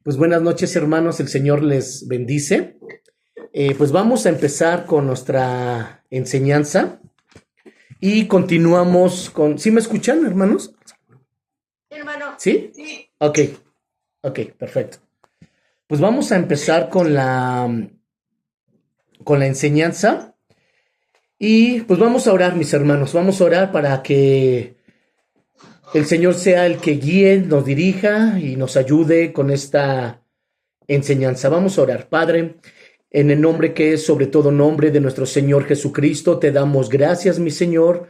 Pues buenas noches, hermanos, el Señor les bendice. Pues vamos a empezar con nuestra enseñanza y continuamos con... ¿Sí me escuchan, hermanos? Sí, hermano. ¿Sí? Sí. Ok, perfecto. Pues vamos a empezar con la enseñanza y pues vamos a orar, mis hermanos, vamos a orar para que el Señor sea el que guíe, nos dirija y nos ayude con esta enseñanza. Vamos a orar. Padre, en el nombre que es sobre todo nombre de nuestro Señor Jesucristo, te damos gracias, mi Señor,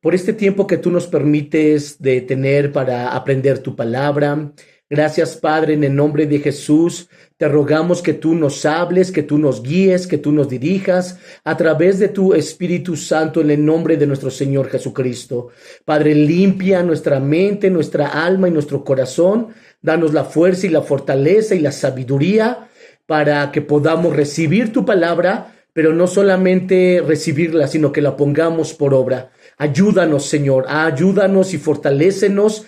por este tiempo que tú nos permites de tener para aprender tu palabra. Gracias, Padre, en el nombre de Jesús. Te rogamos que tú nos hables, que tú nos guíes, que tú nos dirijas a través de tu Espíritu Santo en el nombre de nuestro Señor Jesucristo. Padre, limpia nuestra mente, nuestra alma y nuestro corazón. Danos la fuerza y la fortaleza y la sabiduría para que podamos recibir tu palabra, pero no solamente recibirla, sino que la pongamos por obra. Ayúdanos, Señor, ayúdanos y fortalécenos.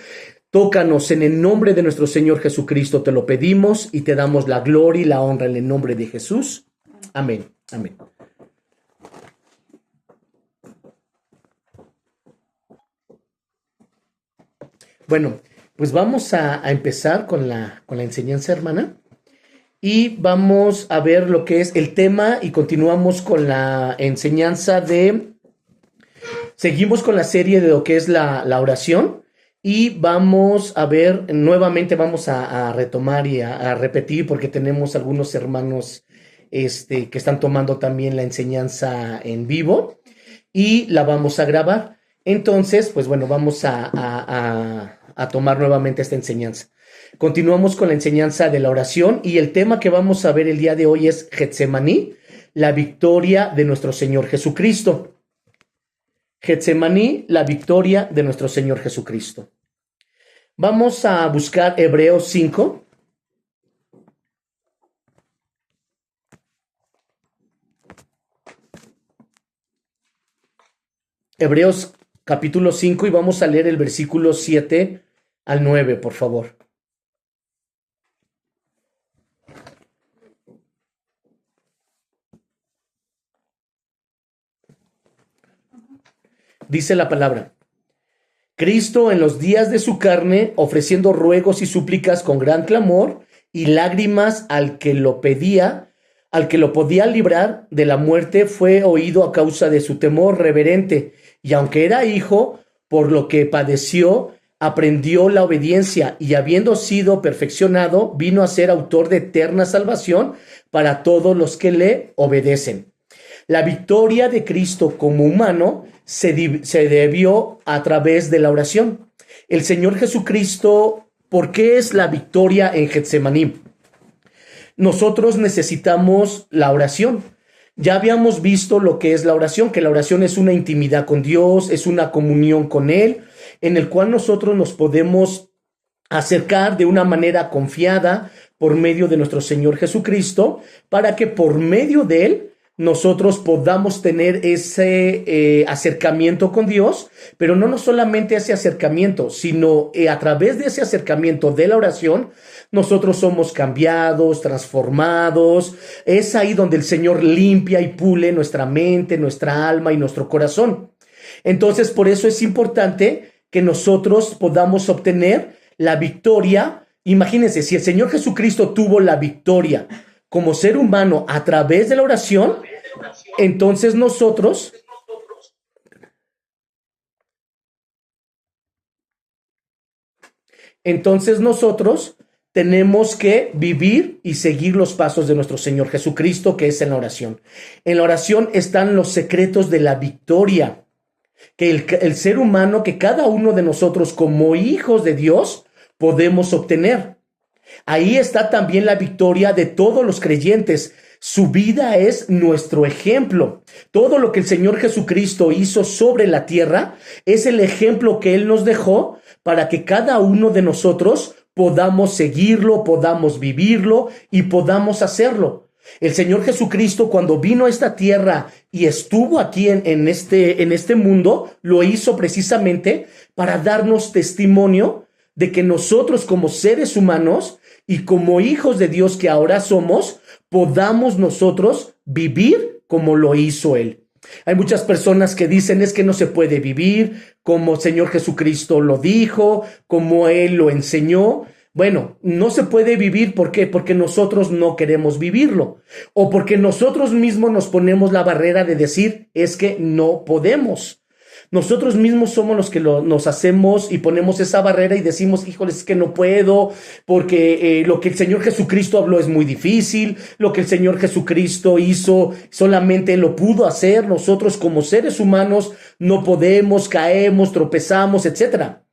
Tócanos en el nombre de nuestro Señor Jesucristo, te lo pedimos y te damos la gloria y la honra en el nombre de Jesús. Amén. Amén. Bueno, pues vamos a empezar con la enseñanza, hermana. Y vamos a ver lo que es el tema y continuamos con la enseñanza seguimos con la serie de lo que es la oración y vamos a ver, nuevamente vamos a retomar y a repetir porque tenemos algunos hermanos que están tomando también la enseñanza en vivo y la vamos a grabar. Entonces, pues bueno, vamos a tomar nuevamente esta enseñanza. Continuamos con la enseñanza de la oración y el tema que vamos a ver el día de hoy es Getsemaní, la victoria de nuestro Señor Jesucristo. Getsemaní, la victoria de nuestro Señor Jesucristo. Vamos a buscar Hebreos 5. Hebreos capítulo 5 y vamos a leer el versículo 7 al 9, por favor. Dice la palabra: Cristo en los días de su carne, ofreciendo ruegos y súplicas con gran clamor y lágrimas al que lo pedía, al que lo podía librar de la muerte, fue oído a causa de su temor reverente, y aunque era hijo, por lo que padeció, aprendió la obediencia, y habiendo sido perfeccionado, vino a ser autor de eterna salvación para todos los que le obedecen. La victoria de Cristo como humano se debió a través de la oración. El Señor Jesucristo, ¿por qué es la victoria en Getsemaní? Nosotros necesitamos la oración. Ya habíamos visto lo que es la oración, que la oración es una intimidad con Dios, es una comunión con Él, en el cual nosotros nos podemos acercar de una manera confiada por medio de nuestro Señor Jesucristo, para que por medio de Él nosotros podamos tener ese acercamiento con Dios, pero no solamente ese acercamiento, sino a través de ese acercamiento de la oración, nosotros somos cambiados, transformados. Es ahí donde el Señor limpia y pule nuestra mente, nuestra alma y nuestro corazón. Entonces, por eso es importante que nosotros podamos obtener la victoria. Imagínense, si el Señor Jesucristo tuvo la victoria como ser humano a través de la oración, entonces nosotros tenemos que vivir y seguir los pasos de nuestro Señor Jesucristo, que es en la oración. En la oración están los secretos de la victoria, que el ser humano, que cada uno de nosotros como hijos de Dios podemos obtener. Ahí está también la victoria de todos los creyentes. Su vida es nuestro ejemplo. Todo lo que el Señor Jesucristo hizo sobre la tierra es el ejemplo que Él nos dejó para que cada uno de nosotros podamos seguirlo, podamos vivirlo y podamos hacerlo. El Señor Jesucristo, cuando vino a esta tierra y estuvo aquí en este mundo, lo hizo precisamente para darnos testimonio de que nosotros como seres humanos y como hijos de Dios que ahora somos, podamos nosotros vivir como lo hizo Él. Hay muchas personas que dicen es que no se puede vivir como el Señor Jesucristo lo dijo, como Él lo enseñó. Bueno, no se puede vivir, ¿por qué? Porque nosotros no queremos vivirlo, o porque nosotros mismos nos ponemos la barrera de decir es que no podemos. Nosotros mismos somos los que nos hacemos y ponemos esa barrera y decimos, híjole, es que no puedo, porque lo que el Señor Jesucristo habló es muy difícil, lo que el Señor Jesucristo hizo solamente lo pudo hacer, nosotros como seres humanos no podemos, caemos, tropezamos, etcétera.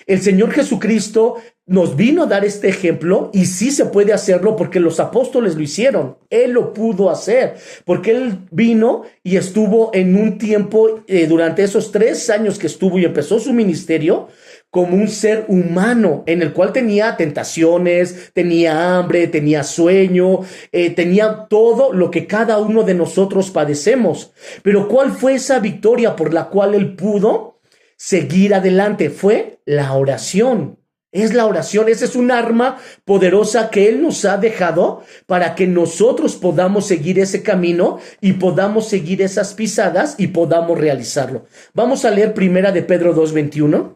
El Señor Jesucristo nos vino a dar este ejemplo y sí se puede hacerlo porque los apóstoles lo hicieron. Él lo pudo hacer porque Él vino y estuvo en un tiempo, durante esos 3 años que estuvo y empezó su ministerio, como un ser humano en el cual tenía tentaciones, tenía hambre, tenía sueño, tenía todo lo que cada uno de nosotros padecemos. Pero ¿cuál fue esa victoria por la cual Él pudo seguir adelante? Fue la oración. Es la oración, esa es un arma poderosa que Él nos ha dejado para que nosotros podamos seguir ese camino y podamos seguir esas pisadas y podamos realizarlo. Vamos a leer Primera de Pedro 2:21.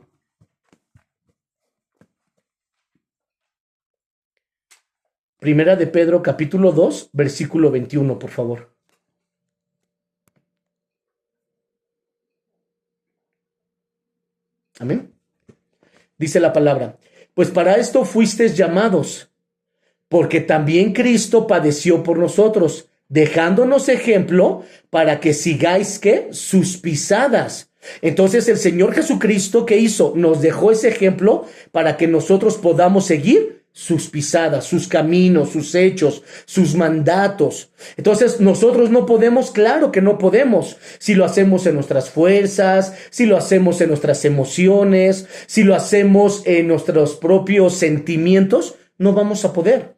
Primera de Pedro capítulo 2, versículo 21, por favor. Amén. Dice la palabra, pues para esto fuisteis llamados, porque también Cristo padeció por nosotros, dejándonos ejemplo para que sigáis, ¿qué? Sus pisadas. Entonces el Señor Jesucristo, ¿qué hizo? Nos dejó ese ejemplo para que nosotros podamos seguir sus pisadas, sus caminos, sus hechos, sus mandatos. Entonces nosotros no podemos, claro que no podemos, si lo hacemos en nuestras fuerzas, si lo hacemos en nuestras emociones, si lo hacemos en nuestros propios sentimientos, no vamos a poder.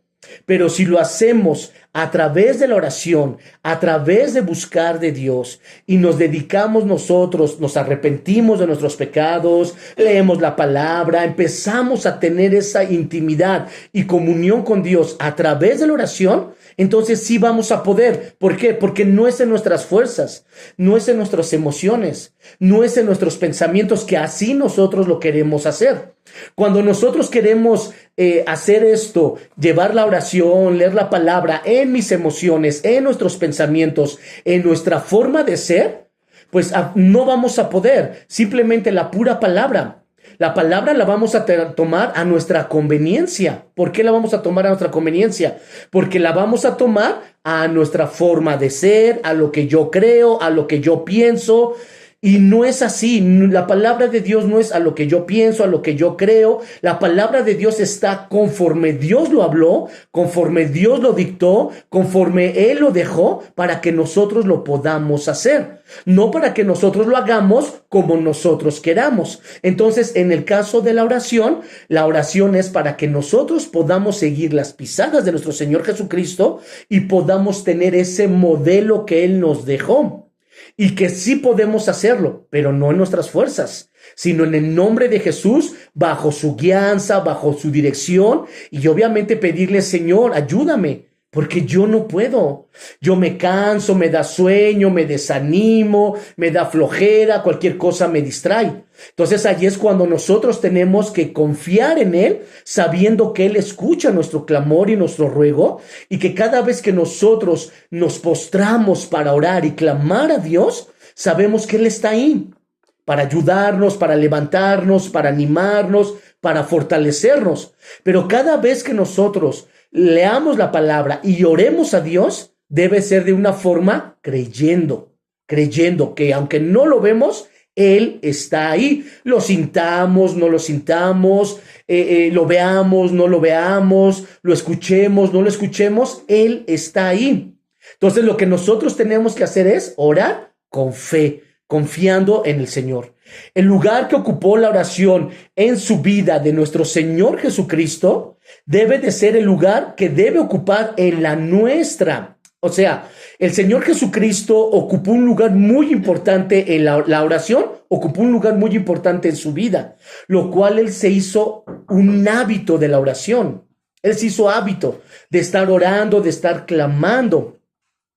Pero si lo hacemos a través de la oración, a través de buscar de Dios y nos dedicamos nosotros, nos arrepentimos de nuestros pecados, leemos la palabra, empezamos a tener esa intimidad y comunión con Dios a través de la oración, entonces sí vamos a poder. ¿Por qué? Porque no es en nuestras fuerzas, no es en nuestras emociones, no es en nuestros pensamientos que así nosotros lo queremos hacer. Cuando nosotros queremos hacer esto, llevar la oración, leer la palabra en mis emociones, en nuestros pensamientos, en nuestra forma de ser, pues no vamos a poder. Simplemente la pura palabra. La palabra la vamos a tomar a nuestra conveniencia. ¿Por qué la vamos a tomar a nuestra conveniencia? Porque la vamos a tomar a nuestra forma de ser, a lo que yo creo, a lo que yo pienso. Y no es así. La palabra de Dios no es a lo que yo pienso, a lo que yo creo. La palabra de Dios está conforme Dios lo habló, conforme Dios lo dictó, conforme Él lo dejó para que nosotros lo podamos hacer. No para que nosotros lo hagamos como nosotros queramos. Entonces, en el caso de la oración es para que nosotros podamos seguir las pisadas de nuestro Señor Jesucristo y podamos tener ese modelo que Él nos dejó. Y que sí podemos hacerlo, pero no en nuestras fuerzas, sino en el nombre de Jesús, bajo su guianza, bajo su dirección, y obviamente pedirle, Señor, ayúdame, porque yo no puedo. Yo me canso, me da sueño, me desanimo, me da flojera, cualquier cosa me distrae. Entonces allí es cuando nosotros tenemos que confiar en Él, sabiendo que Él escucha nuestro clamor y nuestro ruego, y que cada vez que nosotros nos postramos para orar y clamar a Dios, sabemos que Él está ahí para ayudarnos, para levantarnos, para animarnos, para fortalecernos. Pero cada vez que nosotros leamos la palabra y oremos a Dios, debe ser de una forma creyendo que aunque no lo vemos, Él está ahí. Lo sintamos, no lo sintamos, lo veamos, no lo veamos, lo escuchemos, no lo escuchemos, Él está ahí. Entonces lo que nosotros tenemos que hacer es orar con fe, confiando en el Señor. El lugar que ocupó la oración en su vida de nuestro Señor Jesucristo debe de ser el lugar que debe ocupar en la nuestra. O sea, el Señor Jesucristo ocupó un lugar muy importante en la oración, ocupó un lugar muy importante en su vida, lo cual Él se hizo un hábito de la oración. Él se hizo hábito de estar orando, de estar clamando.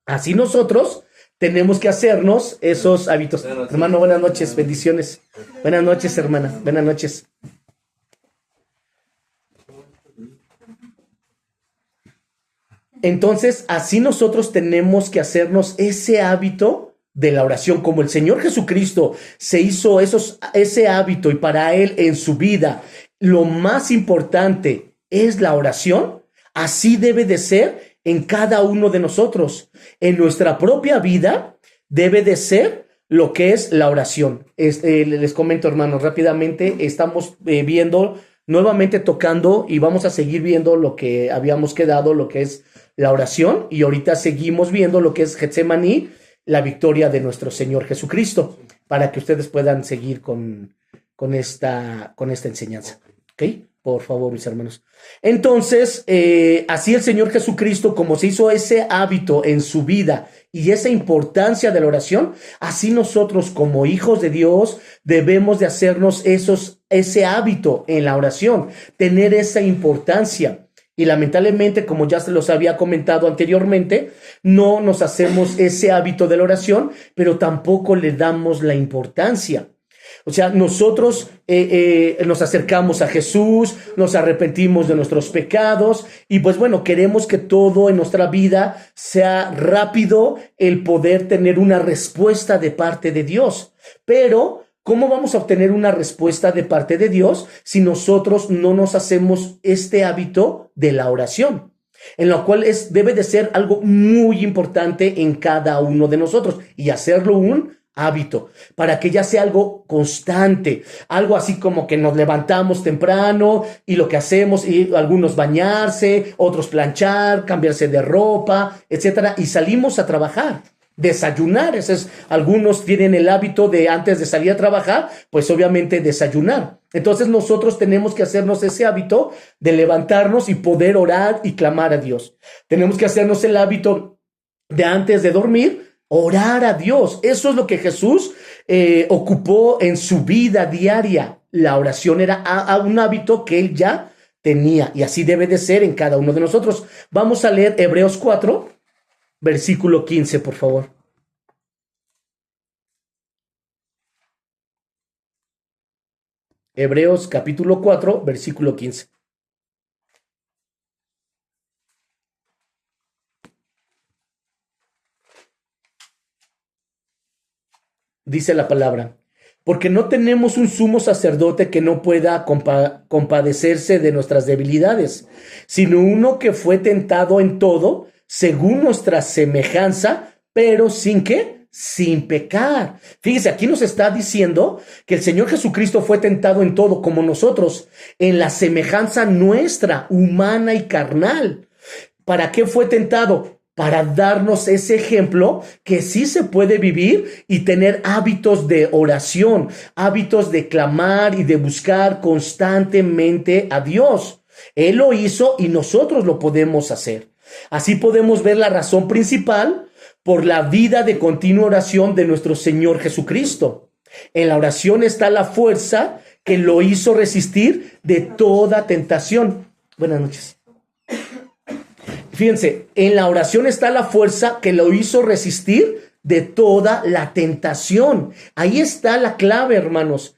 Así nosotros tenemos que hacernos esos hábitos. Hermano, buenas noches, bendiciones. Buenas noches, hermana, buenas noches. Entonces, así nosotros tenemos que hacernos ese hábito de la oración, como el Señor Jesucristo se hizo ese hábito, y para Él en su vida lo más importante es la oración. Así debe de ser en cada uno de nosotros. En nuestra propia vida debe de ser lo que es la oración. Les comento, hermanos, rápidamente, estamos viendo, nuevamente tocando, y vamos a seguir viendo lo que habíamos quedado, lo que es la oración, y ahorita seguimos viendo lo que es Getsemaní, la victoria de nuestro Señor Jesucristo, para que ustedes puedan seguir con esta enseñanza. ¿Ok? Por favor, mis hermanos. Entonces, así el Señor Jesucristo, como se hizo ese hábito en su vida y esa importancia de la oración, así nosotros como hijos de Dios debemos de hacernos ese hábito en la oración, tener esa importancia. Y lamentablemente, como ya se los había comentado anteriormente, no nos hacemos ese hábito de la oración, pero tampoco le damos la importancia. O sea, nosotros nos acercamos a Jesús, nos arrepentimos de nuestros pecados y pues bueno, queremos que todo en nuestra vida sea rápido, el poder tener una respuesta de parte de Dios. Pero ¿cómo vamos a obtener una respuesta de parte de Dios si nosotros no nos hacemos este hábito de la oración? En lo cual debe de ser algo muy importante en cada uno de nosotros y hacerlo un hábito, para que ya sea algo constante, algo así como que nos levantamos temprano y lo que hacemos, y algunos bañarse, otros planchar, cambiarse de ropa, etcétera, y salimos a trabajar. Desayunar, algunos tienen el hábito de antes de salir a trabajar, pues obviamente desayunar. Entonces nosotros tenemos que hacernos ese hábito de levantarnos y poder orar y clamar a Dios. Tenemos que hacernos el hábito de antes de dormir, orar a Dios. Eso es lo que Jesús ocupó en su vida diaria. La oración era un hábito que él ya tenía, y así debe de ser en cada uno de nosotros. Vamos a leer Hebreos 4, versículo 15, por favor. Hebreos capítulo 4, versículo 15. Dice la palabra: porque no tenemos un sumo sacerdote que no pueda compadecerse de nuestras debilidades, sino uno que fue tentado en todo, según nuestra semejanza, pero ¿sin qué? Sin pecar. Fíjese, aquí nos está diciendo que el Señor Jesucristo fue tentado en todo, como nosotros, en la semejanza nuestra, humana y carnal. ¿Para qué fue tentado? Para darnos ese ejemplo que sí se puede vivir y tener hábitos de oración, hábitos de clamar y de buscar constantemente a Dios. Él lo hizo y nosotros lo podemos hacer. Así podemos ver la razón principal por la vida de continua oración de nuestro Señor Jesucristo. En la oración está la fuerza que lo hizo resistir de toda tentación. Buenas noches. Fíjense, en la oración está la fuerza que lo hizo resistir de toda la tentación. Ahí está la clave, hermanos.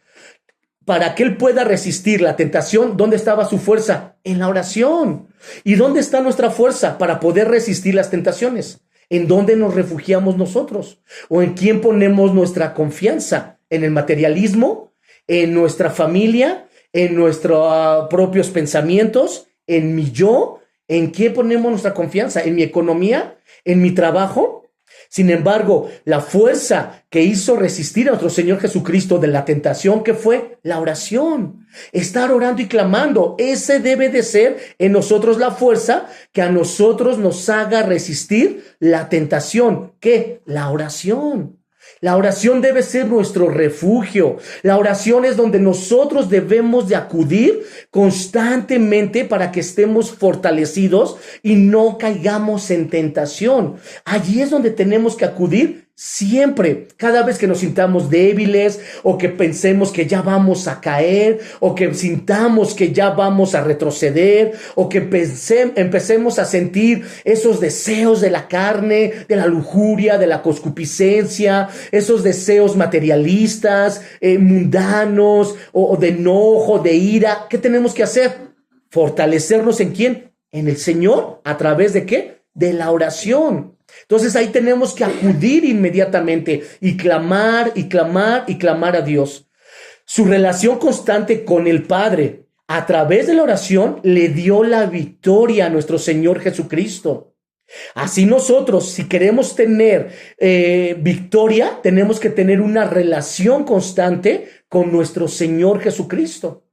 Para que él pueda resistir la tentación, ¿dónde estaba su fuerza? En la oración. ¿Y dónde está nuestra fuerza para poder resistir las tentaciones? ¿En dónde nos refugiamos nosotros? ¿O en quién ponemos nuestra confianza? ¿En el materialismo? ¿En nuestra familia? ¿En nuestros propios pensamientos? ¿En mi yo? ¿En qué ponemos nuestra confianza? ¿En mi economía? ¿En mi trabajo? Sin embargo, la fuerza que hizo resistir a nuestro Señor Jesucristo de la tentación, ¿qué fue? La oración. Estar orando y clamando. Ese debe de ser en nosotros la fuerza que a nosotros nos haga resistir la tentación. ¿Qué? La oración. La oración debe ser nuestro refugio. La oración es donde nosotros debemos de acudir constantemente para que estemos fortalecidos y no caigamos en tentación. Allí es donde tenemos que acudir Siempre, cada vez que nos sintamos débiles o que pensemos que ya vamos a caer o que sintamos que ya vamos a retroceder o que empecemos a sentir esos deseos de la carne, de la lujuria, de la concupiscencia, esos deseos materialistas, mundanos o de enojo, de ira, ¿qué tenemos que hacer? Fortalecernos ¿en quién? En el Señor. ¿A través de qué? De la oración. Entonces ahí tenemos que acudir inmediatamente y clamar y clamar y clamar a Dios. Su relación constante con el Padre a través de la oración le dio la victoria a nuestro Señor Jesucristo. Así nosotros, si queremos tener victoria, tenemos que tener una relación constante con nuestro Señor Jesucristo.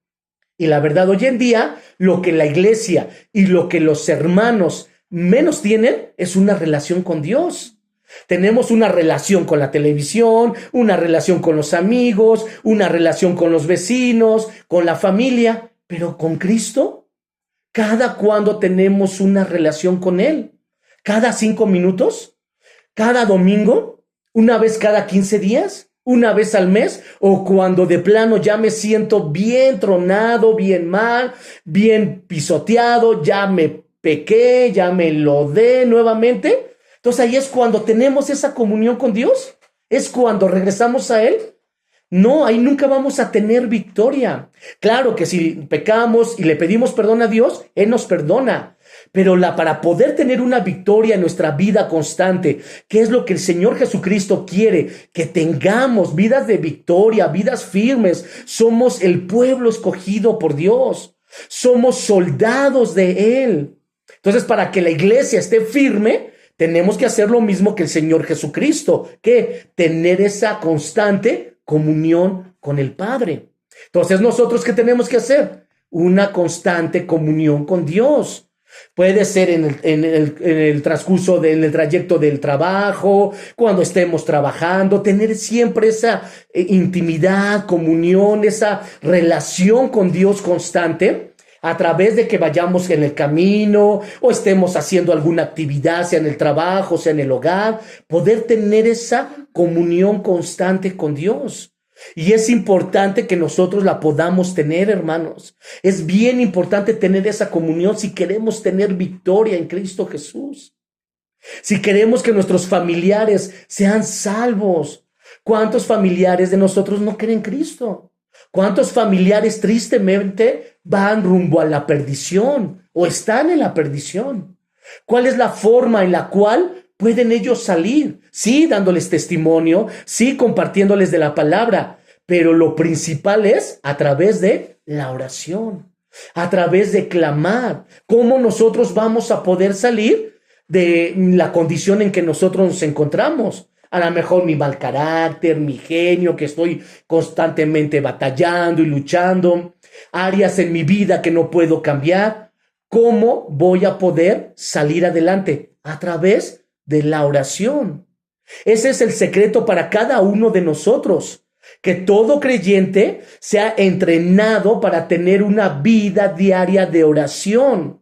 Y la verdad, hoy en día, lo que la iglesia y lo que los hermanos menos tienen es una relación con Dios. Tenemos una relación con la televisión, una relación con los amigos, una relación con los vecinos, con la familia, pero con Cristo, ¿cada cuándo tenemos una relación con Él? ¿Cada 5 minutos? ¿Cada domingo? ¿Una vez cada 15 días? ¿Una vez al mes? ¿O cuando de plano ya me siento bien tronado, bien mal, bien pisoteado, ya me pequé, ya me lo dé nuevamente? Entonces ahí es cuando tenemos esa comunión con Dios, es cuando regresamos a Él. No, ahí nunca vamos a tener victoria. Claro que si pecamos y le pedimos perdón a Dios, Él nos perdona. Pero para poder tener una victoria en nuestra vida constante, que es lo que el Señor Jesucristo quiere, que tengamos vidas de victoria, vidas firmes, somos el pueblo escogido por Dios, somos soldados de Él. Entonces, para que la iglesia esté firme, tenemos que hacer lo mismo que el Señor Jesucristo, que tener esa constante comunión con el Padre. Entonces, ¿nosotros qué tenemos que hacer? Una constante comunión con Dios. Puede ser en el transcurso, en el trayecto del trabajo, cuando estemos trabajando, tener siempre esa intimidad, comunión, esa relación con Dios constante, a través de que vayamos en el camino o estemos haciendo alguna actividad, sea en el trabajo, sea en el hogar, poder tener esa comunión constante con Dios. Y es importante que nosotros la podamos tener, hermanos. Es bien importante tener esa comunión si queremos tener victoria en Cristo Jesús. Si queremos que nuestros familiares sean salvos. ¿Cuántos familiares de nosotros no creen en Cristo? ¿Cuántos familiares tristemente van rumbo a la perdición o están en la perdición? ¿Cuál es la forma en la cual pueden ellos salir? Sí, dándoles testimonio, sí, compartiéndoles de la palabra, pero lo principal es a través de la oración, a través de clamar. ¿Cómo nosotros vamos a poder salir de la condición en que nosotros nos encontramos? A lo mejor mi mal carácter, mi genio, que estoy constantemente batallando y luchando, áreas en mi vida que no puedo cambiar. ¿Cómo voy a poder salir adelante? A través de la oración. Ese es el secreto para cada uno de nosotros, que todo creyente sea entrenado para tener una vida diaria de oración.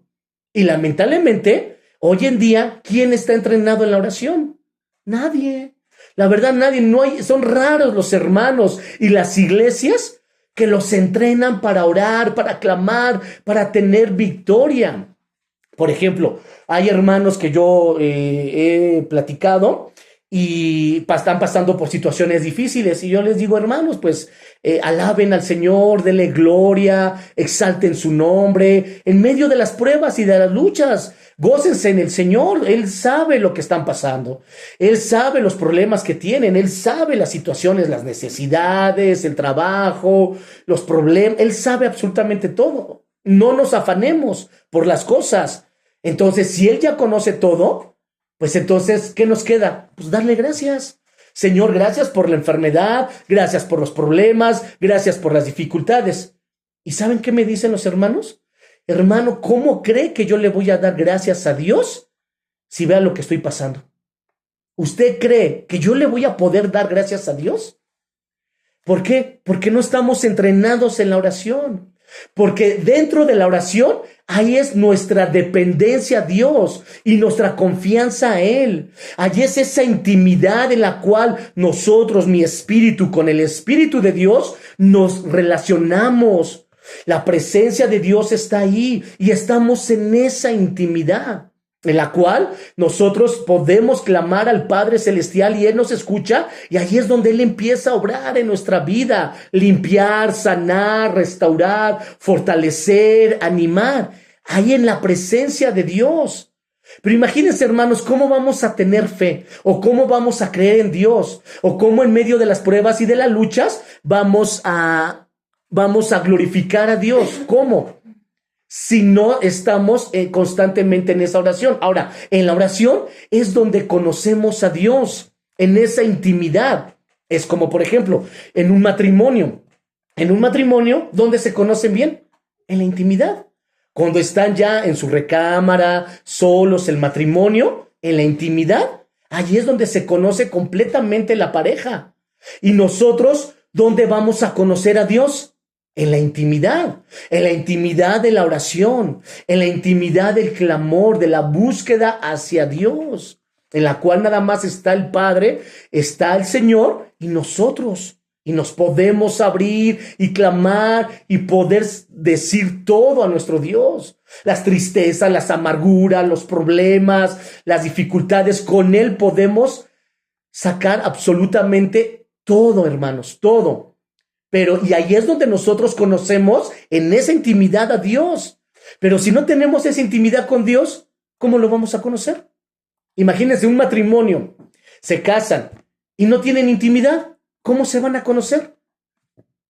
Y lamentablemente, hoy en día, ¿quién está entrenado en la oración? Nadie. La verdad, nadie. No hay, son raros los hermanos y las iglesias que los entrenan para orar, para clamar, para tener victoria. Por ejemplo, hay hermanos que yo he platicado y están pasando por situaciones difíciles y yo les digo, hermanos, pues alaben al Señor, denle gloria, exalten su nombre en medio de las pruebas y de las luchas. Gócense en el Señor. Él sabe lo que están pasando. Él sabe los problemas que tienen. Él sabe las situaciones, las necesidades, el trabajo, los problemas. Él sabe absolutamente todo. No nos afanemos por las cosas. Entonces, si Él ya conoce todo, pues entonces, ¿qué nos queda? Pues darle gracias. Señor, gracias por la enfermedad, gracias por los problemas, gracias por las dificultades. ¿Y saben qué me dicen los hermanos? Hermano, ¿cómo cree que yo le voy a dar gracias a Dios si vea lo que estoy pasando? ¿Usted cree que yo le voy a poder dar gracias a Dios? ¿Por qué? Porque no estamos entrenados en la oración. Porque dentro de la oración Ahí es nuestra dependencia a Dios y nuestra confianza a Él. Allí es esa intimidad en la cual nosotros, mi espíritu, con el Espíritu de Dios, nos relacionamos. La presencia de Dios está ahí y estamos en esa intimidad en la cual nosotros podemos clamar al Padre Celestial y Él nos escucha, y ahí es donde Él empieza a obrar en nuestra vida, limpiar, sanar, restaurar, fortalecer, animar, ahí en la presencia de Dios. Pero imagínense, hermanos, cómo vamos a tener fe, o cómo vamos a creer en Dios, o cómo en medio de las pruebas y de las luchas vamos a glorificar a Dios. ¿Cómo? Si no estamos constantemente en esa oración. Ahora, en la oración es donde conocemos a Dios, en esa intimidad. Es como, por ejemplo, en un matrimonio. En un matrimonio, ¿dónde se conocen bien? En la intimidad. Cuando están ya en su recámara, solos, el matrimonio, en la intimidad, allí es donde se conoce completamente la pareja. Y nosotros, ¿dónde vamos a conocer a Dios? En la intimidad de la oración, en la intimidad del clamor, de la búsqueda hacia Dios, en la cual nada más está el Padre, está el Señor y nosotros. Y nos podemos abrir y clamar y poder decir todo a nuestro Dios. Las tristezas, las amarguras, los problemas, las dificultades, con Él podemos sacar absolutamente todo, hermanos, todo. Pero, y ahí es donde nosotros conocemos en esa intimidad a Dios. Pero si no tenemos esa intimidad con Dios, ¿cómo lo vamos a conocer? Imagínense un matrimonio, se casan y no tienen intimidad. ¿Cómo se van a conocer?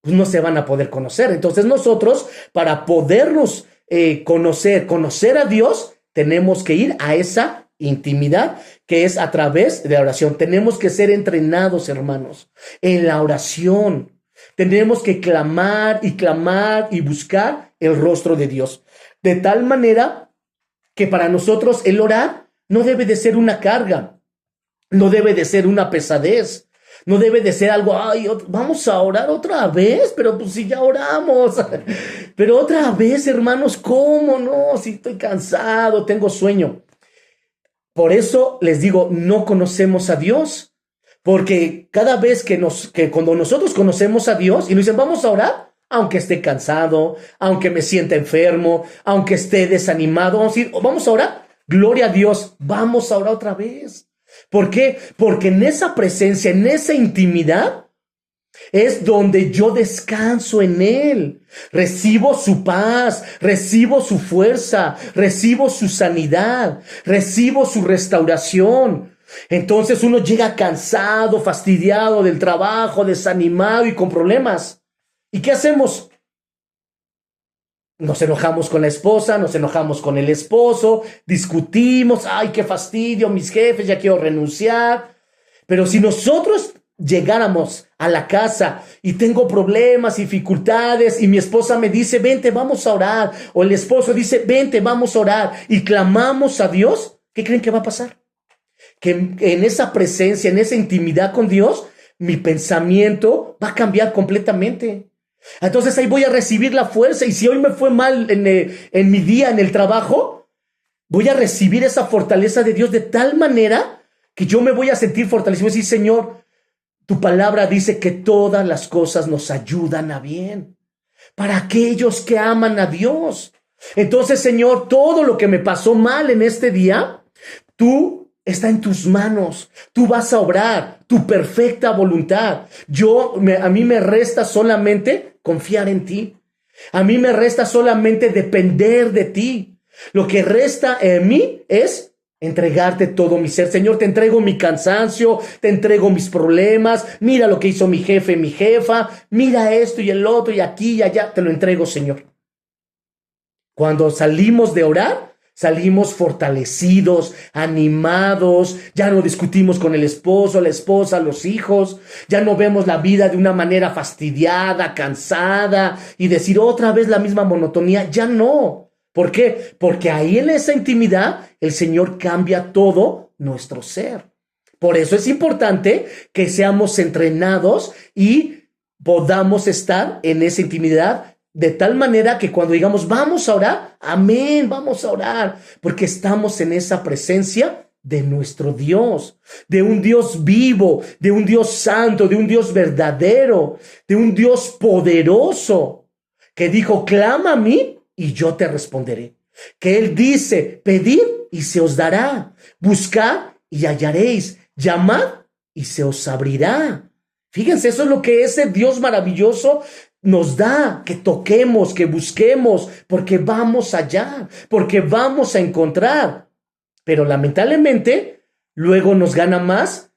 Pues no se van a poder conocer. Entonces nosotros, para podernos conocer a Dios, tenemos que ir a esa intimidad que es a través de la oración. Tenemos que ser entrenados, hermanos, en la oración. Tenemos que clamar y buscar el rostro de Dios. De tal manera que para nosotros el orar no debe de ser una carga, no debe de ser una pesadez, no debe de ser algo, ay, vamos a orar otra vez, pero pues si ya oramos. Pero otra vez, hermanos, ¿cómo no? Si estoy cansado, tengo sueño. Por eso les digo, no conocemos a Dios. Porque cada vez que cuando nosotros conocemos a Dios y nos dicen, vamos a orar, aunque esté cansado, aunque me sienta enfermo, aunque esté desanimado, vamos a orar, gloria a Dios, vamos a orar otra vez. ¿Por qué? Porque en esa presencia, en esa intimidad, es donde yo descanso en Él. Recibo su paz, recibo su fuerza, recibo su sanidad, recibo su restauración. Entonces uno llega cansado, fastidiado del trabajo, desanimado y con problemas. ¿Y qué hacemos? Nos enojamos con la esposa, nos enojamos con el esposo, discutimos, ay, qué fastidio, mis jefes, ya quiero renunciar. Pero si nosotros llegáramos a la casa y tengo problemas, dificultades, y mi esposa me dice, vente, vamos a orar, o el esposo dice, vente, vamos a orar, y clamamos a Dios, ¿qué creen que va a pasar? Que en esa presencia, en esa intimidad con Dios, mi pensamiento va a cambiar completamente. Entonces ahí voy a recibir la fuerza, y si hoy me fue mal en mi día, en el trabajo, voy a recibir esa fortaleza de Dios de tal manera que yo me voy a sentir fortalecido y decir, Señor, tu palabra dice que todas las cosas nos ayudan a bien para aquellos que aman a Dios. Entonces, Señor, todo lo que me pasó mal en este día, tú está en tus manos. Tú vas a obrar tu perfecta voluntad. A mí me resta solamente confiar en ti. A mí me resta solamente depender de ti. Lo que resta en mí es entregarte todo mi ser. Señor, te entrego mi cansancio, te entrego mis problemas. Mira lo que hizo mi jefe, mi jefa. Mira esto y el otro y aquí y allá. Te lo entrego, Señor. Cuando salimos de orar, salimos fortalecidos, animados, ya no discutimos con el esposo, la esposa, los hijos, ya no vemos la vida de una manera fastidiada, cansada y decir otra vez la misma monotonía, ya no. ¿Por qué? Porque ahí en esa intimidad el Señor cambia todo nuestro ser. Por eso es importante que seamos entrenados y podamos estar en esa intimidad de tal manera que cuando digamos vamos a orar, amén, vamos a orar, porque estamos en esa presencia de nuestro Dios, de un Dios vivo, de un Dios santo, de un Dios verdadero, de un Dios poderoso, que dijo, clama a mí y yo te responderé. Que Él dice, pedid y se os dará, buscad y hallaréis, llamad y se os abrirá. Fíjense, eso es lo que ese Dios maravilloso nos da, que toquemos, que busquemos, porque vamos allá, porque vamos a encontrar. Pero lamentablemente, luego nos gana más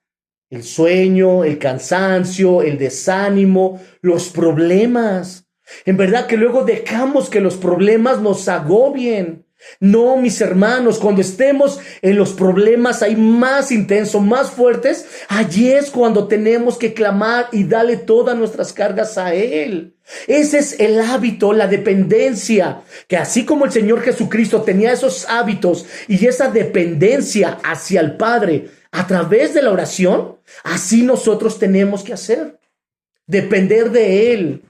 el sueño, el cansancio, el desánimo, los problemas. En verdad que luego dejamos que los problemas nos agobien. No, mis hermanos, cuando estemos en los problemas ahí más intensos, más fuertes, allí es cuando tenemos que clamar y darle todas nuestras cargas a Él. Ese es el hábito, la dependencia, que así como el Señor Jesucristo tenía esos hábitos y esa dependencia hacia el Padre a través de la oración, así nosotros tenemos que hacer. Depender de Él,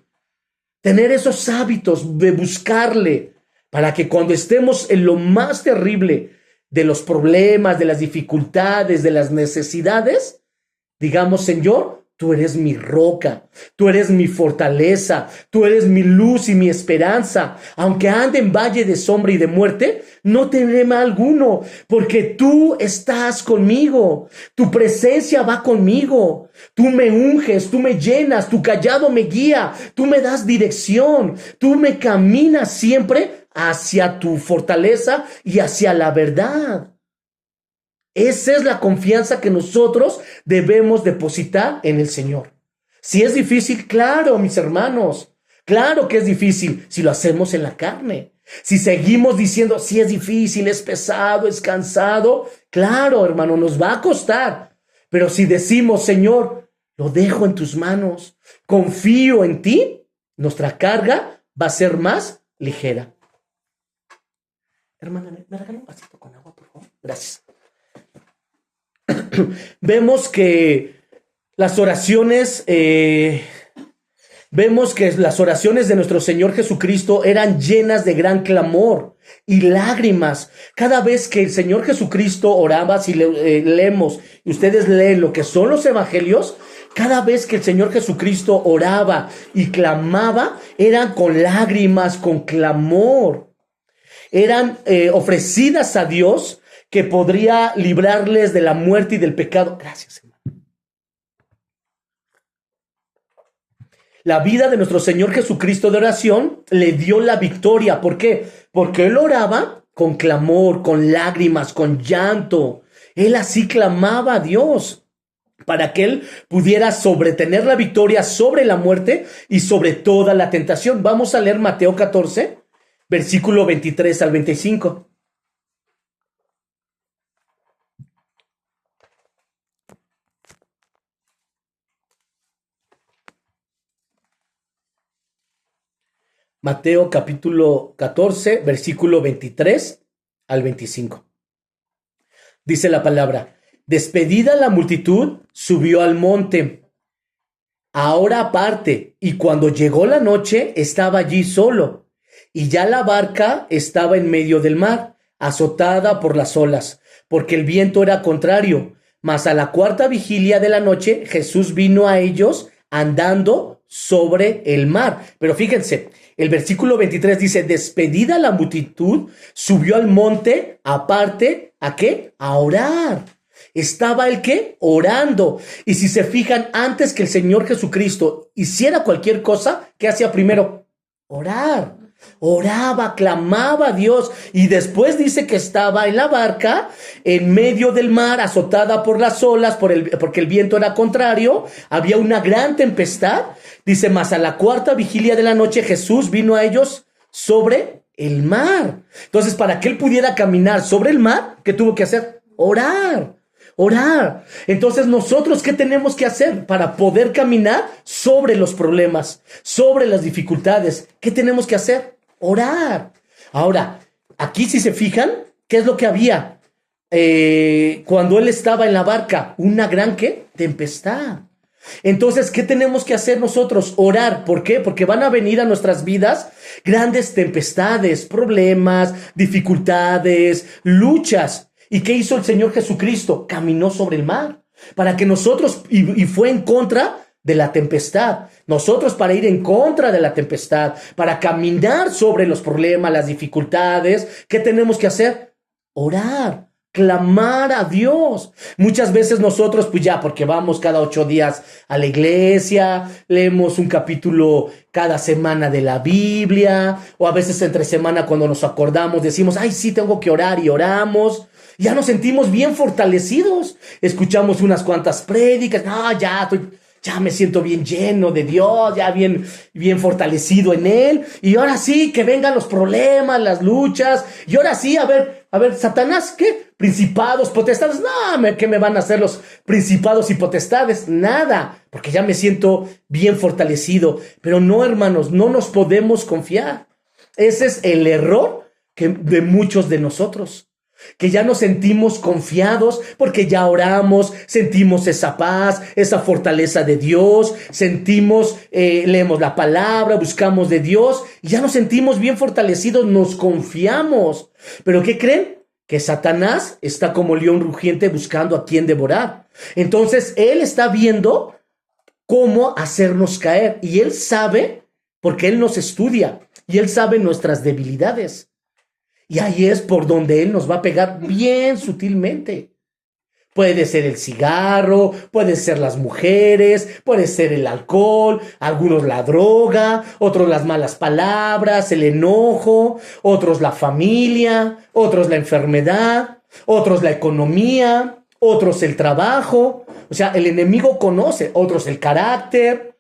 tener esos hábitos de buscarle, para que cuando estemos en lo más terrible de los problemas, de las dificultades, de las necesidades, digamos, Señor, tú eres mi roca, tú eres mi fortaleza, tú eres mi luz y mi esperanza. Aunque ande en valle de sombra y de muerte, no tendré mal alguno, porque tú estás conmigo, tu presencia va conmigo. Tú me unges, tú me llenas, tu callado me guía, tú me das dirección, tú me caminas siempre hacia tu fortaleza y hacia la verdad. Esa es la confianza que nosotros debemos depositar en el Señor. Si es difícil, claro, mis hermanos, claro que es difícil si lo hacemos en la carne. Si seguimos diciendo, si es difícil, es pesado, es cansado, claro, hermano, nos va a costar. Pero si decimos, Señor, lo dejo en tus manos, confío en ti, nuestra carga va a ser más ligera. Hermana, ¿me regala un vasito con agua, por favor? Gracias. Vemos que las oraciones, de nuestro Señor Jesucristo eran llenas de gran clamor y lágrimas. Cada vez que el Señor Jesucristo oraba, si leemos y ustedes leen lo que son los evangelios, cada vez que el Señor Jesucristo oraba y clamaba, eran con lágrimas, con clamor. Eran ofrecidas a Dios que podría librarles de la muerte y del pecado. Gracias, hermano. La vida de nuestro Señor Jesucristo de oración le dio la victoria. ¿Por qué? Porque Él oraba con clamor, con lágrimas, con llanto. Él así clamaba a Dios para que Él pudiera sobretener la victoria sobre la muerte y sobre toda la tentación. Vamos a leer Mateo 14. Versículo 23 al 25. Mateo capítulo 14, versículo 23 al 25. Dice la palabra, despedida la multitud, subió al monte, ahora aparte, y cuando llegó la noche, estaba allí solo. Y ya la barca estaba en medio del mar, azotada por las olas, porque el viento era contrario. Mas a la cuarta vigilia de la noche, Jesús vino a ellos andando sobre el mar. Pero fíjense, el versículo 23 dice, despedida la multitud, subió al monte aparte, ¿a qué? A orar. Estaba el ¿qué? Orando. Y si se fijan, antes que el Señor Jesucristo hiciera cualquier cosa, ¿qué hacía primero? Orar. Oraba, clamaba a Dios y después dice que estaba en la barca en medio del mar, azotada por las olas, porque el viento era contrario, había una gran tempestad. Dice, mas a la cuarta vigilia de la noche Jesús vino a ellos sobre el mar. Entonces, para que Él pudiera caminar sobre el mar, ¿qué tuvo que hacer? Orar. Orar. Entonces, nosotros, ¿qué tenemos que hacer para poder caminar sobre los problemas, sobre las dificultades? ¿Qué tenemos que hacer? Orar. Ahora, aquí si se fijan, ¿qué es lo que había? Cuando Él estaba en la barca, una gran, ¿qué? Tempestad. Entonces, ¿qué tenemos que hacer nosotros? Orar. ¿Por qué? Porque van a venir a nuestras vidas grandes tempestades, problemas, dificultades, luchas. ¿Y qué hizo el Señor Jesucristo? Caminó sobre el mar para que nosotros, y fue en contra de la tempestad. Nosotros, para ir en contra de la tempestad, para caminar sobre los problemas, las dificultades, ¿qué tenemos que hacer? Orar. Clamar a Dios. Muchas veces nosotros, pues ya, porque vamos cada 8 días a la iglesia, leemos un capítulo cada semana de la Biblia, o a veces entre semana cuando nos acordamos decimos, ay, sí, tengo que orar, y oramos. Ya nos sentimos bien fortalecidos. Escuchamos unas cuantas prédicas, no, ya me siento bien lleno de Dios, ya bien fortalecido en Él. Y ahora sí, que vengan los problemas, las luchas. Y ahora sí, a ver, Satanás, ¿qué? Principados, potestades. No, ¿qué me van a hacer los principados y potestades? Nada, porque ya me siento bien fortalecido. Pero no, hermanos, no nos podemos confiar. Ese es el error de muchos de nosotros. Que ya nos sentimos confiados porque ya oramos, sentimos esa paz, esa fortaleza de Dios, leemos la palabra, buscamos de Dios y ya nos sentimos bien fortalecidos, nos confiamos. ¿Pero qué creen? Que Satanás está como león rugiente buscando a quien devorar. Entonces él está viendo cómo hacernos caer y él sabe, porque él nos estudia y él sabe nuestras debilidades. Y ahí es por donde él nos va a pegar bien sutilmente. Puede ser el cigarro, puede ser las mujeres, puede ser el alcohol, algunos la droga, otros las malas palabras, el enojo, otros la familia, otros la enfermedad, otros la economía, otros el trabajo. O sea, el enemigo conoce, otros el carácter.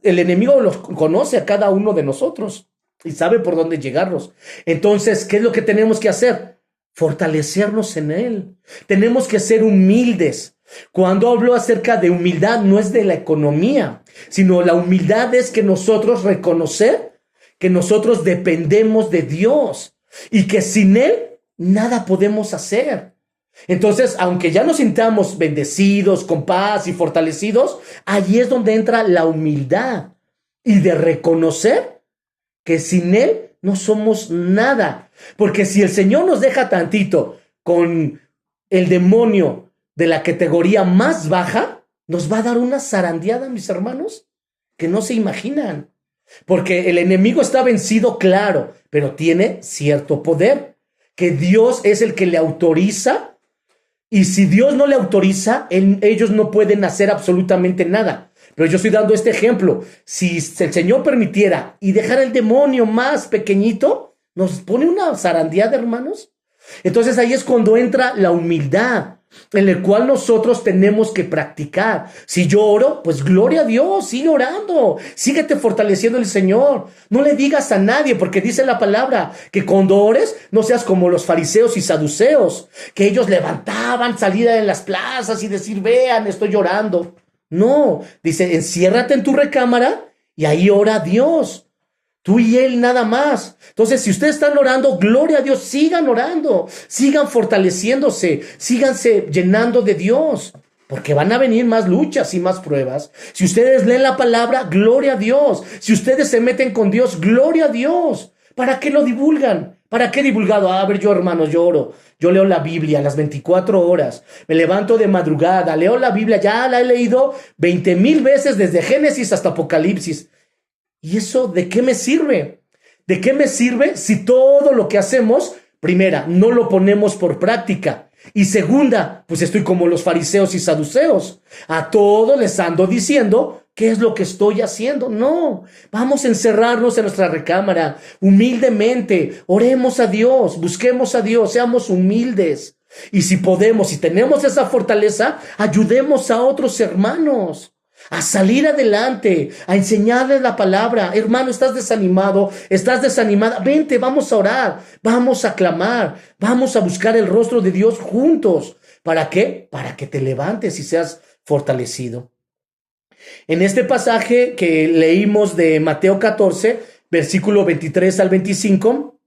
El enemigo los conoce a cada uno de nosotros. Y sabe por dónde llegarnos. Entonces, ¿qué es lo que tenemos que hacer? Fortalecernos en Él. Tenemos que ser humildes. Cuando hablo acerca de humildad, no es de la economía, sino la humildad es que nosotros reconocer que nosotros dependemos de Dios y que sin Él nada podemos hacer. Entonces, aunque ya nos sintamos bendecidos, con paz y fortalecidos, allí es donde entra la humildad y de reconocer que sin Él no somos nada. Porque si el Señor nos deja tantito con el demonio de la categoría más baja, nos va a dar una zarandeada, mis hermanos, que no se imaginan. Porque el enemigo está vencido, claro, pero tiene cierto poder, que Dios es el que le autoriza, y si Dios no le autoriza, ellos no pueden hacer absolutamente nada. Pero yo estoy dando este ejemplo. Si el Señor permitiera y dejara el demonio más pequeñito, nos pone una zarandeada, hermanos. Entonces ahí es cuando entra la humildad, en la cual nosotros tenemos que practicar. Si yo oro, pues gloria a Dios, sigue orando, síguete fortaleciendo el Señor. No le digas a nadie, porque dice la palabra que cuando ores, no seas como los fariseos y saduceos, que ellos levantaban, salida en las plazas y decir, vean, estoy llorando. No, dice, enciérrate en tu recámara y ahí ora a Dios. Tú y Él nada más. Entonces, si ustedes están orando, gloria a Dios, sigan orando, sigan fortaleciéndose, síganse llenando de Dios, porque van a venir más luchas y más pruebas. Si ustedes leen la palabra, gloria a Dios. Si ustedes se meten con Dios, gloria a Dios. ¿Para qué lo divulgan? ¿Para qué divulgado? A ver, yo, hermanos, yo oro. Yo leo la Biblia las 24 horas. Me levanto de madrugada, leo la Biblia, ya la he leído 20,000 veces desde Génesis hasta Apocalipsis. ¿Y eso de qué me sirve? ¿De qué me sirve si todo lo que hacemos, primera, no lo ponemos por práctica? Y segunda, pues estoy como los fariseos y saduceos. A todos les ando diciendo qué es lo que estoy haciendo. No, vamos a encerrarnos en nuestra recámara humildemente. Oremos a Dios, busquemos a Dios, seamos humildes. Y si podemos, si tenemos esa fortaleza, ayudemos a otros hermanos a salir adelante, a enseñarles la palabra. Hermano, estás desanimado, estás desanimada, vente, vamos a orar, vamos a clamar, vamos a buscar el rostro de Dios juntos. ¿Para qué? Para que te levantes y seas fortalecido. En este pasaje que leímos de Mateo 14, versículo 23 al 25,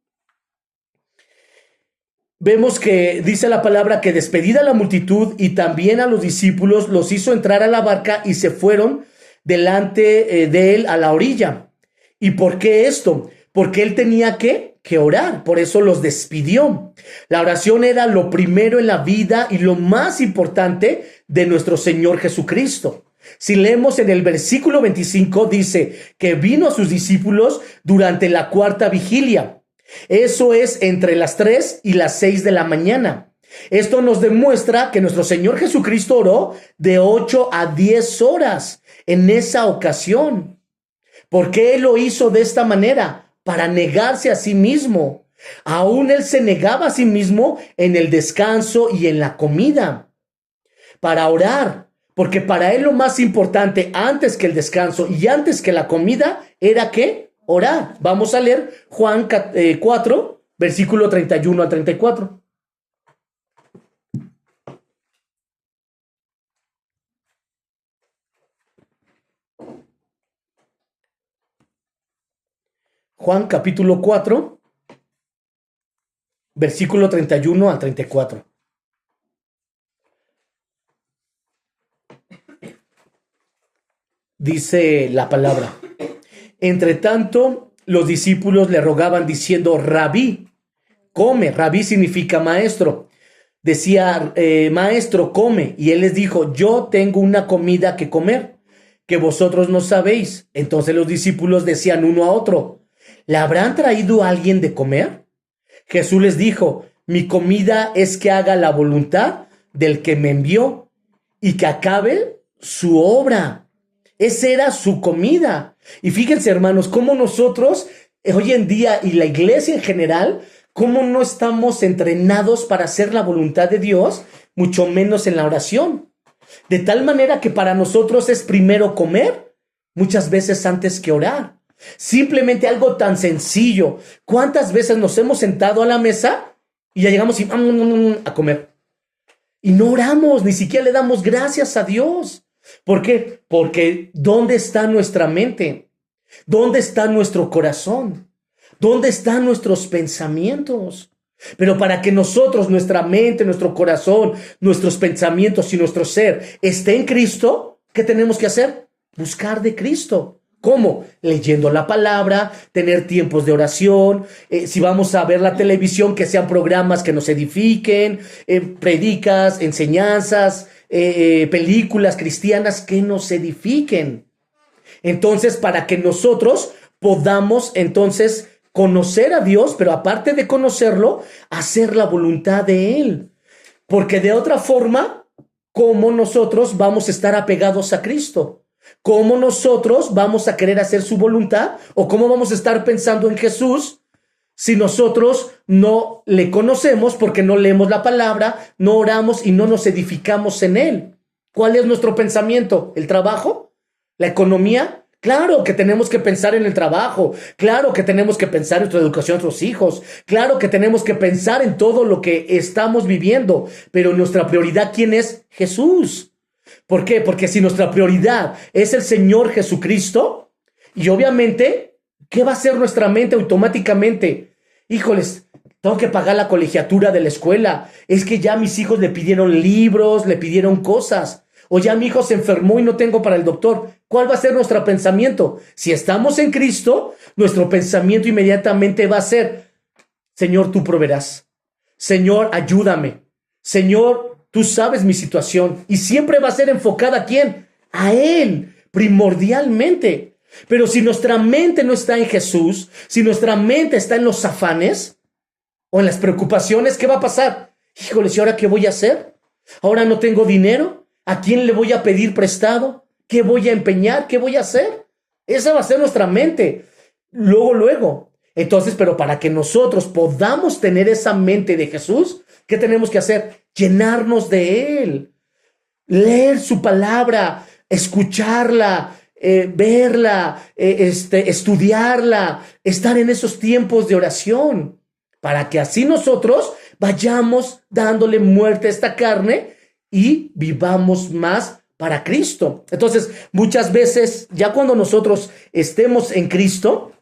vemos que dice la palabra que despedida la multitud y también a los discípulos los hizo entrar a la barca y se fueron delante de él a la orilla. ¿Y por qué esto? Porque él tenía que orar, por eso los despidió. La oración era lo primero en la vida y lo más importante de nuestro Señor Jesucristo. Si leemos en el versículo 25, dice que vino a sus discípulos durante la cuarta vigilia. Eso es entre las 3 y las 6 de la mañana. Esto nos demuestra que nuestro Señor Jesucristo oró de 8 a 10 horas en esa ocasión. ¿Por qué Él lo hizo de esta manera? Para negarse a sí mismo. Aún Él se negaba a sí mismo en el descanso y en la comida. Para orar, porque para Él lo más importante antes que el descanso y antes que la comida era ¿qué? Orar. Vamos a leer Juan 4, versículo 31 al 34. Juan capítulo 4, versículo 31 al 34. Dice la palabra: entre tanto, los discípulos le rogaban diciendo: Rabí, come. Rabí significa maestro. Decía, maestro, come. Y él les dijo: yo tengo una comida que comer, que vosotros no sabéis. Entonces los discípulos decían uno a otro: ¿le habrán traído a alguien de comer? Jesús les dijo: mi comida es que haga la voluntad del que me envió y que acabe su obra. Esa era su comida. Y fíjense, hermanos, cómo nosotros hoy en día y la iglesia en general, cómo no estamos entrenados para hacer la voluntad de Dios, mucho menos en la oración. De tal manera que para nosotros es primero comer, muchas veces antes que orar. Simplemente algo tan sencillo. ¿Cuántas veces nos hemos sentado a la mesa y ya llegamos a comer? Y no oramos, ni siquiera le damos gracias a Dios. ¿Por qué? Porque ¿dónde está nuestra mente? ¿Dónde está nuestro corazón? ¿Dónde están nuestros pensamientos? Pero para que nosotros, nuestra mente, nuestro corazón, nuestros pensamientos y nuestro ser esté en Cristo, ¿qué tenemos que hacer? Buscar de Cristo. ¿Cómo? Leyendo la palabra, tener tiempos de oración, si vamos a ver la televisión, que sean programas que nos edifiquen, predicas, enseñanzas, películas cristianas que nos edifiquen. Entonces, para que nosotros podamos entonces conocer a Dios, pero aparte de conocerlo, hacer la voluntad de Él. Porque de otra forma, ¿cómo nosotros vamos a estar apegados a Cristo? ¿Cómo nosotros vamos a querer hacer su voluntad? ¿O cómo vamos a estar pensando en Jesús si nosotros no le conocemos, porque no leemos la palabra, no oramos y no nos edificamos en Él? ¿Cuál es nuestro pensamiento? ¿El trabajo? ¿La economía? Claro que tenemos que pensar en el trabajo, claro que tenemos que pensar en nuestra educación de nuestros hijos, claro que tenemos que pensar en todo lo que estamos viviendo, pero nuestra prioridad, ¿quién es? Jesús. ¿Por qué? Porque si nuestra prioridad es el Señor Jesucristo, y obviamente, ¿qué va a hacer nuestra mente automáticamente? Híjoles, tengo que pagar la colegiatura de la escuela, es que ya mis hijos le pidieron libros, le pidieron cosas, o ya mi hijo se enfermó y no tengo para el doctor. ¿Cuál va a ser nuestro pensamiento? Si estamos en Cristo, nuestro pensamiento inmediatamente va a ser: Señor, tú proveerás. Señor, ayúdame. Señor, tú sabes mi situación. Y siempre va a ser enfocada ¿a quién? A Él, primordialmente. Pero si nuestra mente no está en Jesús, si nuestra mente está en los afanes o en las preocupaciones, ¿qué va a pasar? Híjole, ¿y ahora qué voy a hacer? ¿Ahora no tengo dinero? ¿A quién le voy a pedir prestado? ¿Qué voy a empeñar? ¿Qué voy a hacer? Esa va a ser nuestra mente. Luego. Entonces, pero para que nosotros podamos tener esa mente de Jesús, ¿qué tenemos que hacer? Llenarnos de Él. Leer su palabra, escucharla, verla, estudiarla, estar en esos tiempos de oración, para que así nosotros vayamos dándole muerte a esta carne y vivamos más para Cristo. Entonces, muchas veces, ya cuando nosotros estemos en Cristo,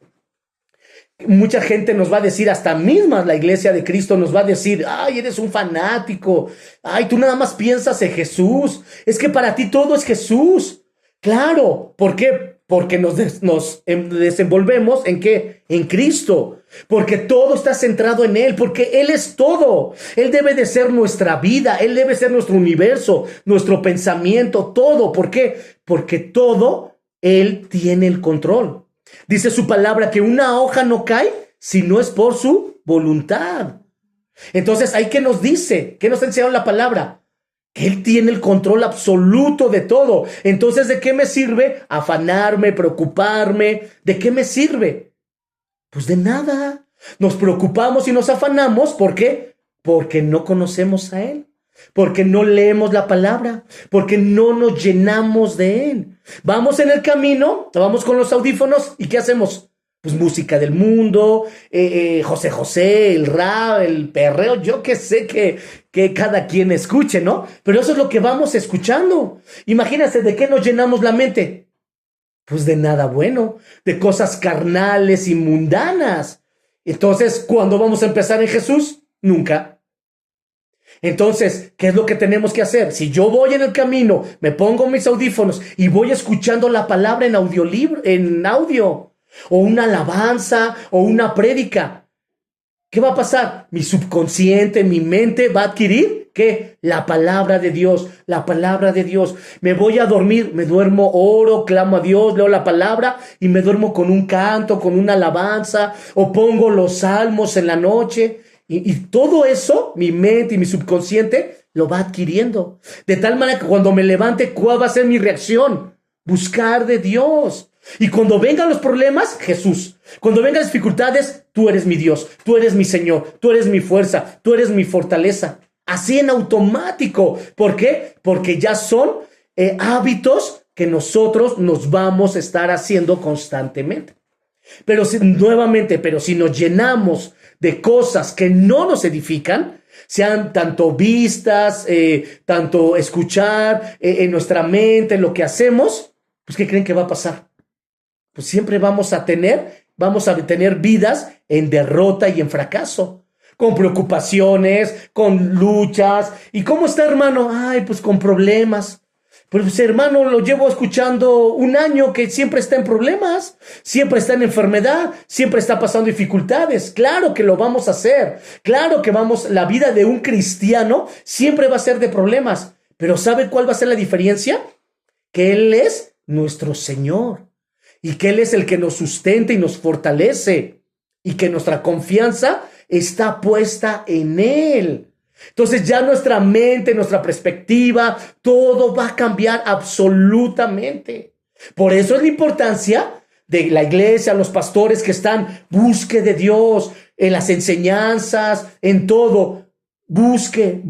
Mucha gente nos va a decir, hasta misma la iglesia de Cristo nos va a decir, ay, eres un fanático, ay, tú nada más piensas en Jesús, es que para ti todo es Jesús. Claro, ¿por qué? Porque nos desenvolvemos ¿en qué? En Cristo, porque todo está centrado en Él, porque Él es todo. Él debe de ser nuestra vida, Él debe ser nuestro universo, nuestro pensamiento, todo. ¿Por qué? Porque todo Él tiene el control. Dice su palabra que una hoja no cae si no es por su voluntad. Entonces, ¿ahí qué nos dice? ¿Qué nos ha enseñado la palabra? Que Él tiene el control absoluto de todo. Entonces, ¿de qué me sirve afanarme, preocuparme? ¿De qué me sirve? Pues de nada. Nos preocupamos y nos afanamos. ¿Por qué? Porque no conocemos a Él. Porque no leemos la palabra, porque no nos llenamos de Él. Vamos en el camino, vamos con los audífonos y ¿qué hacemos? Pues música del mundo, José José, el rap, el perreo, yo qué sé que cada quien escuche, ¿no? Pero eso es lo que vamos escuchando. Imagínense, ¿de qué nos llenamos la mente? Pues de nada bueno, de cosas carnales y mundanas. Entonces, ¿cuándo vamos a empezar en Jesús? Nunca. Entonces, ¿qué es lo que tenemos que hacer? Si yo voy en el camino, me pongo mis audífonos y voy escuchando la palabra en audio, o una alabanza, o una prédica, ¿qué va a pasar? Mi subconsciente, mi mente va a adquirir, ¿qué? La palabra de Dios, la palabra de Dios. Me voy a dormir, me duermo, oro, clamo a Dios, leo la palabra y me duermo con un canto, con una alabanza, o pongo los salmos en la noche. Y todo eso, mi mente y mi subconsciente, lo va adquiriendo. De tal manera que cuando me levante, ¿cuál va a ser mi reacción? Buscar de Dios. Y cuando vengan los problemas, Jesús. Cuando vengan las dificultades, tú eres mi Dios, tú eres mi Señor, tú eres mi fuerza, tú eres mi fortaleza. Así en automático. ¿Por qué? Porque ya son hábitos que nosotros nos vamos a estar haciendo constantemente. Pero si nos llenamos de cosas que no nos edifican, sean tanto vistas, tanto escuchar en nuestra mente, lo que hacemos, pues ¿qué creen que va a pasar? Pues siempre vamos a tener vidas en derrota y en fracaso, con preocupaciones, con luchas. ¿Y cómo está, hermano? Ay, pues con problemas. Pues hermano, lo llevo escuchando un año que siempre está en problemas, siempre está en enfermedad, siempre está pasando dificultades. Claro que lo vamos a hacer, claro que la vida de un cristiano siempre va a ser de problemas. Pero ¿sabe cuál va a ser la diferencia? Que Él es nuestro Señor y que Él es el que nos sustenta y nos fortalece y que nuestra confianza está puesta en Él. Entonces ya nuestra mente, nuestra perspectiva, todo va a cambiar absolutamente. Por eso es la importancia de la iglesia, los pastores que busque de Dios, en las enseñanzas, en todo. Busque,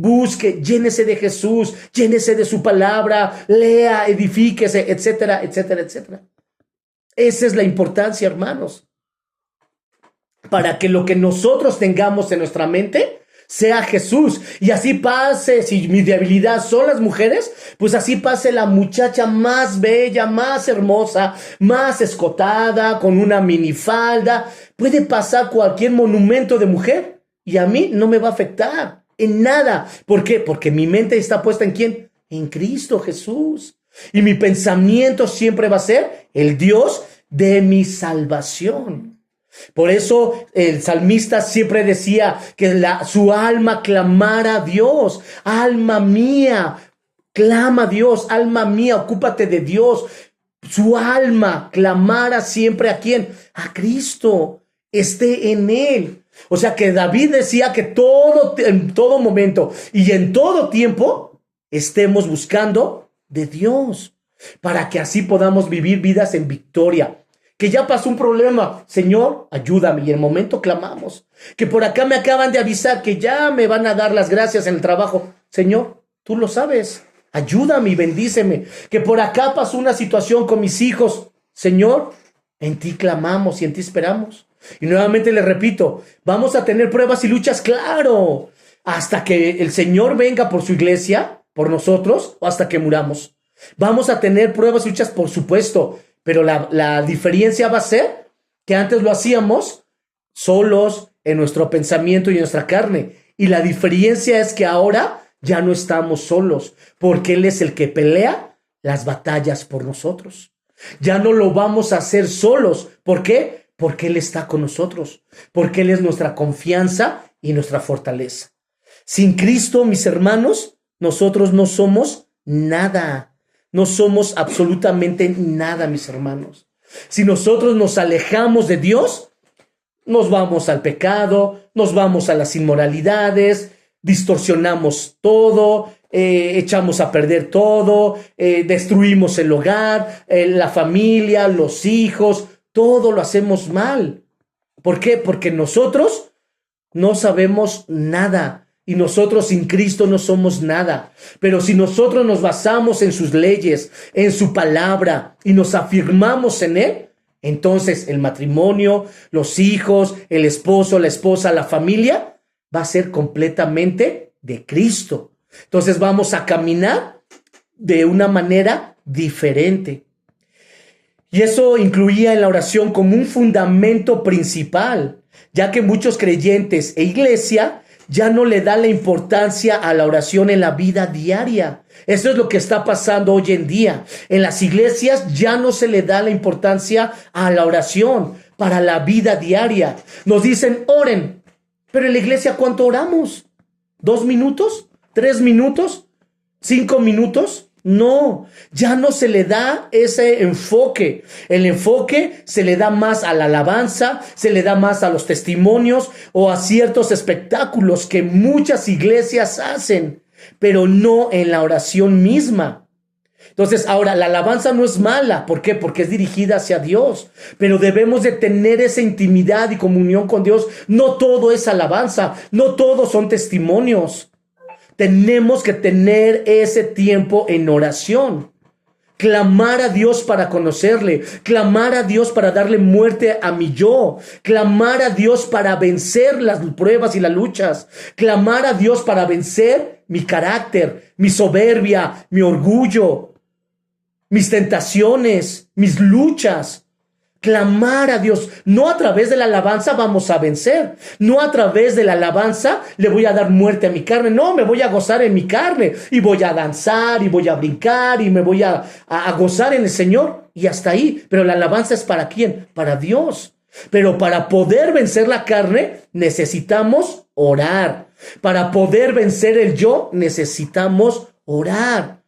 llénese de Jesús, llénese de su palabra, lea, edifíquese, etcétera, etcétera, etcétera. Esa es la importancia, hermanos. Para que lo que nosotros tengamos en nuestra mente sea Jesús. Y así pase, si mi debilidad son las mujeres, pues así pase la muchacha más bella, más hermosa, más escotada, con una minifalda. Puede pasar cualquier monumento de mujer y a mí no me va a afectar en nada. ¿Por qué? Porque mi mente está puesta ¿en quién? En Cristo Jesús. Y mi pensamiento siempre va a ser el Dios de mi salvación. Por eso el salmista siempre decía que su alma clamara a Dios. Alma mía, clama a Dios. Alma mía, ocúpate de Dios. Su alma clamara siempre ¿a quién? A Cristo. Esté en Él. O sea que David decía que en todo momento y en todo tiempo estemos buscando de Dios, para que así podamos vivir vidas en victoria. Que ya pasó un problema, Señor, ayúdame, y en el momento clamamos. Que por acá me acaban de avisar que ya me van a dar las gracias en el trabajo. Señor, tú lo sabes, ayúdame y bendíceme. Que por acá pasó una situación con mis hijos. Señor, en ti clamamos y en ti esperamos. Y nuevamente le repito, vamos a tener pruebas y luchas, claro, hasta que el Señor venga por su iglesia, por nosotros, o hasta que muramos. Vamos a tener pruebas y luchas, por supuesto, pero la diferencia va a ser que antes lo hacíamos solos en nuestro pensamiento y en nuestra carne. Y la diferencia es que ahora ya no estamos solos, porque Él es el que pelea las batallas por nosotros. Ya no lo vamos a hacer solos. ¿Por qué? Porque Él está con nosotros, porque Él es nuestra confianza y nuestra fortaleza. Sin Cristo, mis hermanos, nosotros no somos nada. No somos absolutamente nada, mis hermanos. Si nosotros nos alejamos de Dios, nos vamos al pecado, nos vamos a las inmoralidades, distorsionamos todo, echamos a perder todo, destruimos el hogar, la familia, los hijos, todo lo hacemos mal. ¿Por qué? Porque nosotros no sabemos nada. Y nosotros sin Cristo no somos nada. Pero si nosotros nos basamos en sus leyes, en su palabra, y nos afirmamos en Él, entonces el matrimonio, los hijos, el esposo, la esposa, la familia, va a ser completamente de Cristo. Entonces vamos a caminar de una manera diferente. Y eso incluía en la oración como un fundamento principal, ya que muchos creyentes e iglesia ya no le da la importancia a la oración en la vida diaria. Eso es lo que está pasando hoy en día. En las iglesias ya no se le da la importancia a la oración para la vida diaria. Nos dicen, oren. Pero en la iglesia, ¿cuánto oramos? ¿2 minutos? ¿3 minutos? ¿5 minutos? No, ya no se le da ese enfoque. El enfoque se le da más a la alabanza, se le da más a los testimonios o a ciertos espectáculos que muchas iglesias hacen, pero no en la oración misma. Entonces, ahora, la alabanza no es mala. ¿Por qué? Porque es dirigida hacia Dios. Pero debemos de tener esa intimidad y comunión con Dios. No todo es alabanza, no todos son testimonios. Tenemos que tener ese tiempo en oración. Clamar a Dios para conocerle. Clamar a Dios para darle muerte a mi yo. Clamar a Dios para vencer las pruebas y las luchas. Clamar a Dios para vencer mi carácter, mi soberbia, mi orgullo, mis tentaciones, mis luchas. Clamar a Dios. No a través de la alabanza vamos a vencer. No a través de la alabanza le voy a dar muerte a mi carne. No, me voy a gozar en mi carne. Y voy a danzar y voy a brincar y me voy a gozar en el Señor. Y hasta ahí. Pero la alabanza es ¿para quién? Para Dios. Pero para poder vencer la carne necesitamos orar. Para poder vencer el yo necesitamos orar.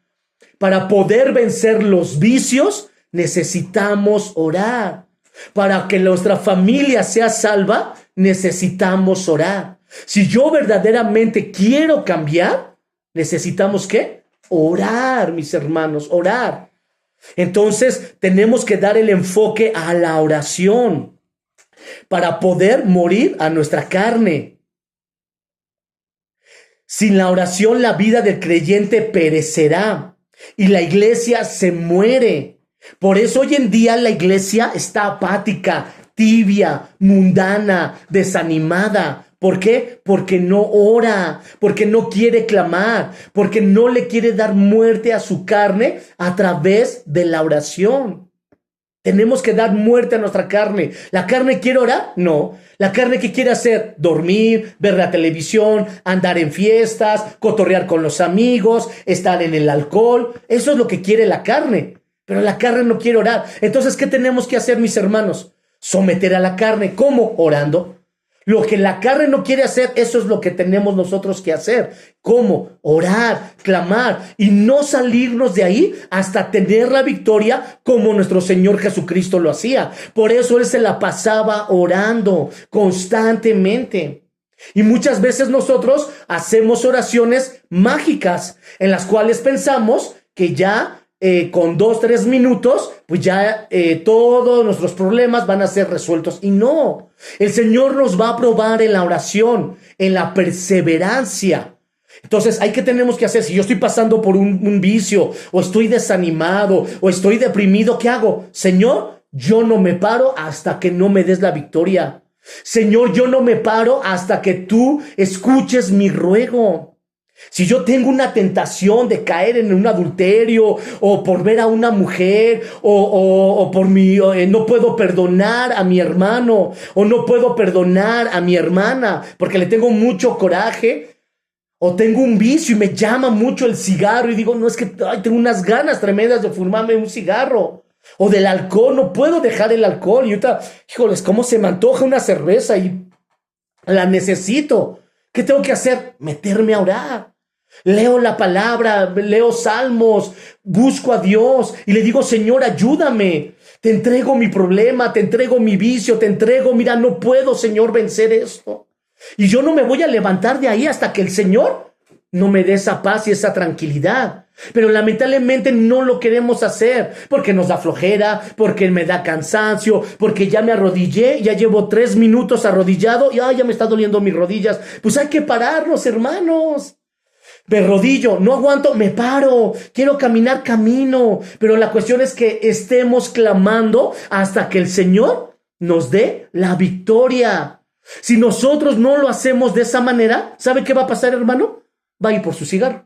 Para poder vencer los vicios necesitamos orar. Para que nuestra familia sea salva, necesitamos orar. Si yo verdaderamente quiero cambiar, necesitamos ¿qué? Orar, mis hermanos, orar. Entonces, tenemos que dar el enfoque a la oración para poder morir a nuestra carne. Sin la oración, la vida del creyente perecerá y la iglesia se muere. Por eso hoy en día la iglesia está apática, tibia, mundana, desanimada. ¿Por qué? Porque no ora, porque no quiere clamar, porque no le quiere dar muerte a su carne a través de la oración. Tenemos que dar muerte a nuestra carne. ¿La carne quiere orar? No. ¿La carne qué quiere hacer? Dormir, ver la televisión, andar en fiestas, cotorrear con los amigos, estar en el alcohol. Eso es lo que quiere la carne. Pero la carne no quiere orar. Entonces, ¿qué tenemos que hacer, mis hermanos? Someter a la carne. ¿Cómo? Orando. Lo que la carne no quiere hacer, eso es lo que tenemos nosotros que hacer. ¿Cómo? Orar, clamar y no salirnos de ahí hasta tener la victoria como nuestro Señor Jesucristo lo hacía. Por eso Él se la pasaba orando constantemente. Y muchas veces nosotros hacemos oraciones mágicas en las cuales pensamos que ya con 2-3 minutos, pues ya todos nuestros problemas van a ser resueltos. Y no, el Señor nos va a probar en la oración, en la perseverancia. Entonces, ¿qué tenemos que hacer? Si yo estoy pasando por un vicio, o estoy desanimado, o estoy deprimido, ¿qué hago? Señor, yo no me paro hasta que no me des la victoria. Señor, yo no me paro hasta que tú escuches mi ruego. Si yo tengo una tentación de caer en un adulterio o por ver a una mujer o por mi no puedo perdonar a mi hermano o no puedo perdonar a mi hermana porque le tengo mucho coraje o tengo un vicio y me llama mucho el cigarro y digo, no, es que tengo unas ganas tremendas de fumarme un cigarro o del alcohol, no puedo dejar el alcohol y ahorita, híjoles, cómo se me antoja una cerveza y la necesito. ¿Qué tengo que hacer? Meterme a orar. Leo la palabra, leo salmos, busco a Dios y le digo, Señor, ayúdame. Te entrego mi problema, te entrego mi vicio, te entrego, mira, no puedo, Señor, vencer esto. Y yo no me voy a levantar de ahí hasta que el Señor no me dé esa paz y esa tranquilidad. Pero lamentablemente no lo queremos hacer porque nos da flojera, porque me da cansancio, porque ya me arrodillé, ya llevo 3 minutos arrodillado y ya me está doliendo mis rodillas. Pues hay que pararnos, hermanos. Me rodillo, no aguanto, me paro, quiero caminar, camino. Pero la cuestión es que estemos clamando hasta que el Señor nos dé la victoria. Si nosotros no lo hacemos de esa manera, ¿sabe qué va a pasar, hermano? Va a ir por su cigarro.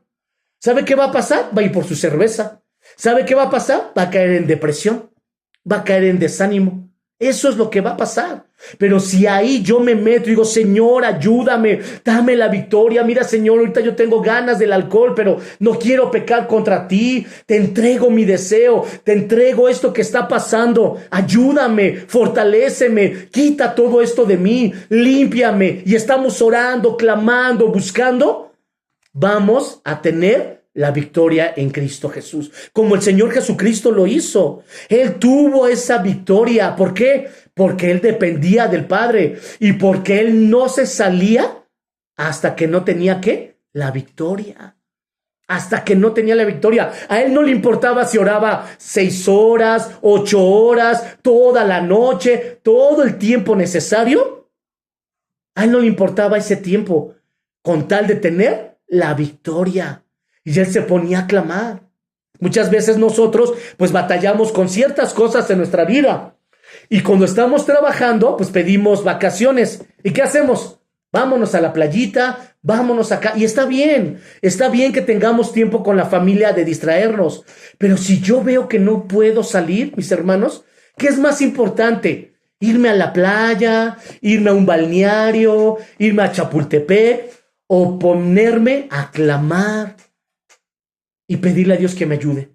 ¿Sabe qué va a pasar? Va a ir por su cerveza. ¿Sabe qué va a pasar? Va a caer en depresión. Va a caer en desánimo. Eso es lo que va a pasar. Pero si ahí yo me meto y digo, Señor, ayúdame, dame la victoria. Mira, Señor, ahorita yo tengo ganas del alcohol, pero no quiero pecar contra ti. Te entrego mi deseo, te entrego esto que está pasando. Ayúdame, fortaléceme, quita todo esto de mí, límpiame. Y estamos orando, clamando, buscando. Vamos a tener la victoria en Cristo Jesús, como el Señor Jesucristo lo hizo. Él tuvo esa victoria. ¿Por qué? Porque Él dependía del Padre y porque Él no se salía hasta que no tenía, ¿qué? La victoria. Hasta que no tenía la victoria. A Él no le importaba si oraba 6 horas, 8 horas, toda la noche, todo el tiempo necesario. A Él no le importaba ese tiempo con tal de tener la victoria. Y Él se ponía a clamar. Muchas veces nosotros pues batallamos con ciertas cosas en nuestra vida. Y cuando estamos trabajando pues pedimos vacaciones. ¿Y qué hacemos? Vámonos a la playita, vámonos acá. Y está bien que tengamos tiempo con la familia de distraernos. Pero si yo veo que no puedo salir, mis hermanos, ¿qué es más importante? ¿Irme a la playa? ¿Irme a un balneario? ¿Irme a Chapultepec? ¿O ponerme a clamar y pedirle a Dios que me ayude?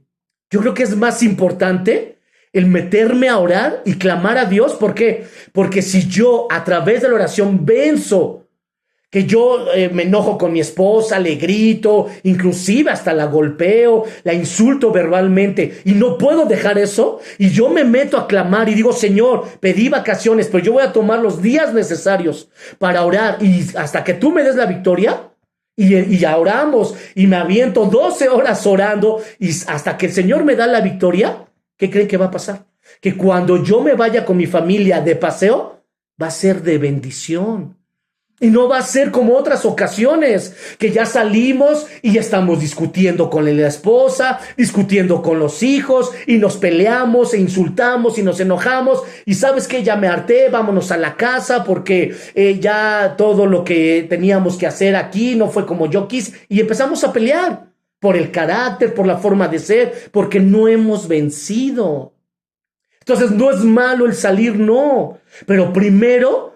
Yo creo que es más importante el meterme a orar y clamar a Dios. ¿Por qué? Porque si yo a través de la oración venzo, que yo me enojo con mi esposa, le grito, inclusive hasta la golpeo, la insulto verbalmente y no puedo dejar eso, y yo me meto a clamar y digo, Señor, pedí vacaciones, pero yo voy a tomar los días necesarios para orar y hasta que tú me des la victoria, y ya oramos y me aviento 12 horas orando y hasta que el Señor me da la victoria, ¿qué creen que va a pasar? Que cuando yo me vaya con mi familia de paseo, va a ser de bendición. Y no va a ser como otras ocasiones, que ya salimos y ya estamos discutiendo con la esposa, discutiendo con los hijos, y nos peleamos e insultamos y nos enojamos. Y ¿sabes qué? Ya me harté, vámonos a la casa porque ya todo lo que teníamos que hacer aquí no fue como yo quise. Y empezamos a pelear por el carácter, por la forma de ser, porque no hemos vencido. Entonces no es malo el salir, no. Pero primero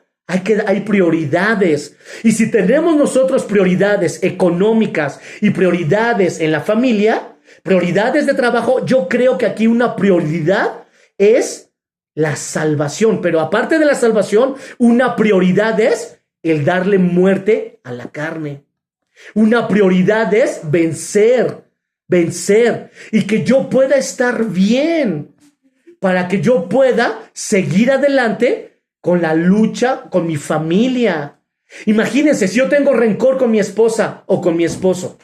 hay prioridades. Y si tenemos nosotros prioridades económicas y prioridades en la familia, prioridades de trabajo, yo creo que aquí una prioridad es la salvación. Pero aparte de la salvación, una prioridad es el darle muerte a la carne. Una prioridad es vencer. Y que yo pueda estar bien, para que yo pueda seguir adelante con la lucha, con mi familia. Imagínense, si yo tengo rencor con mi esposa o con mi esposo,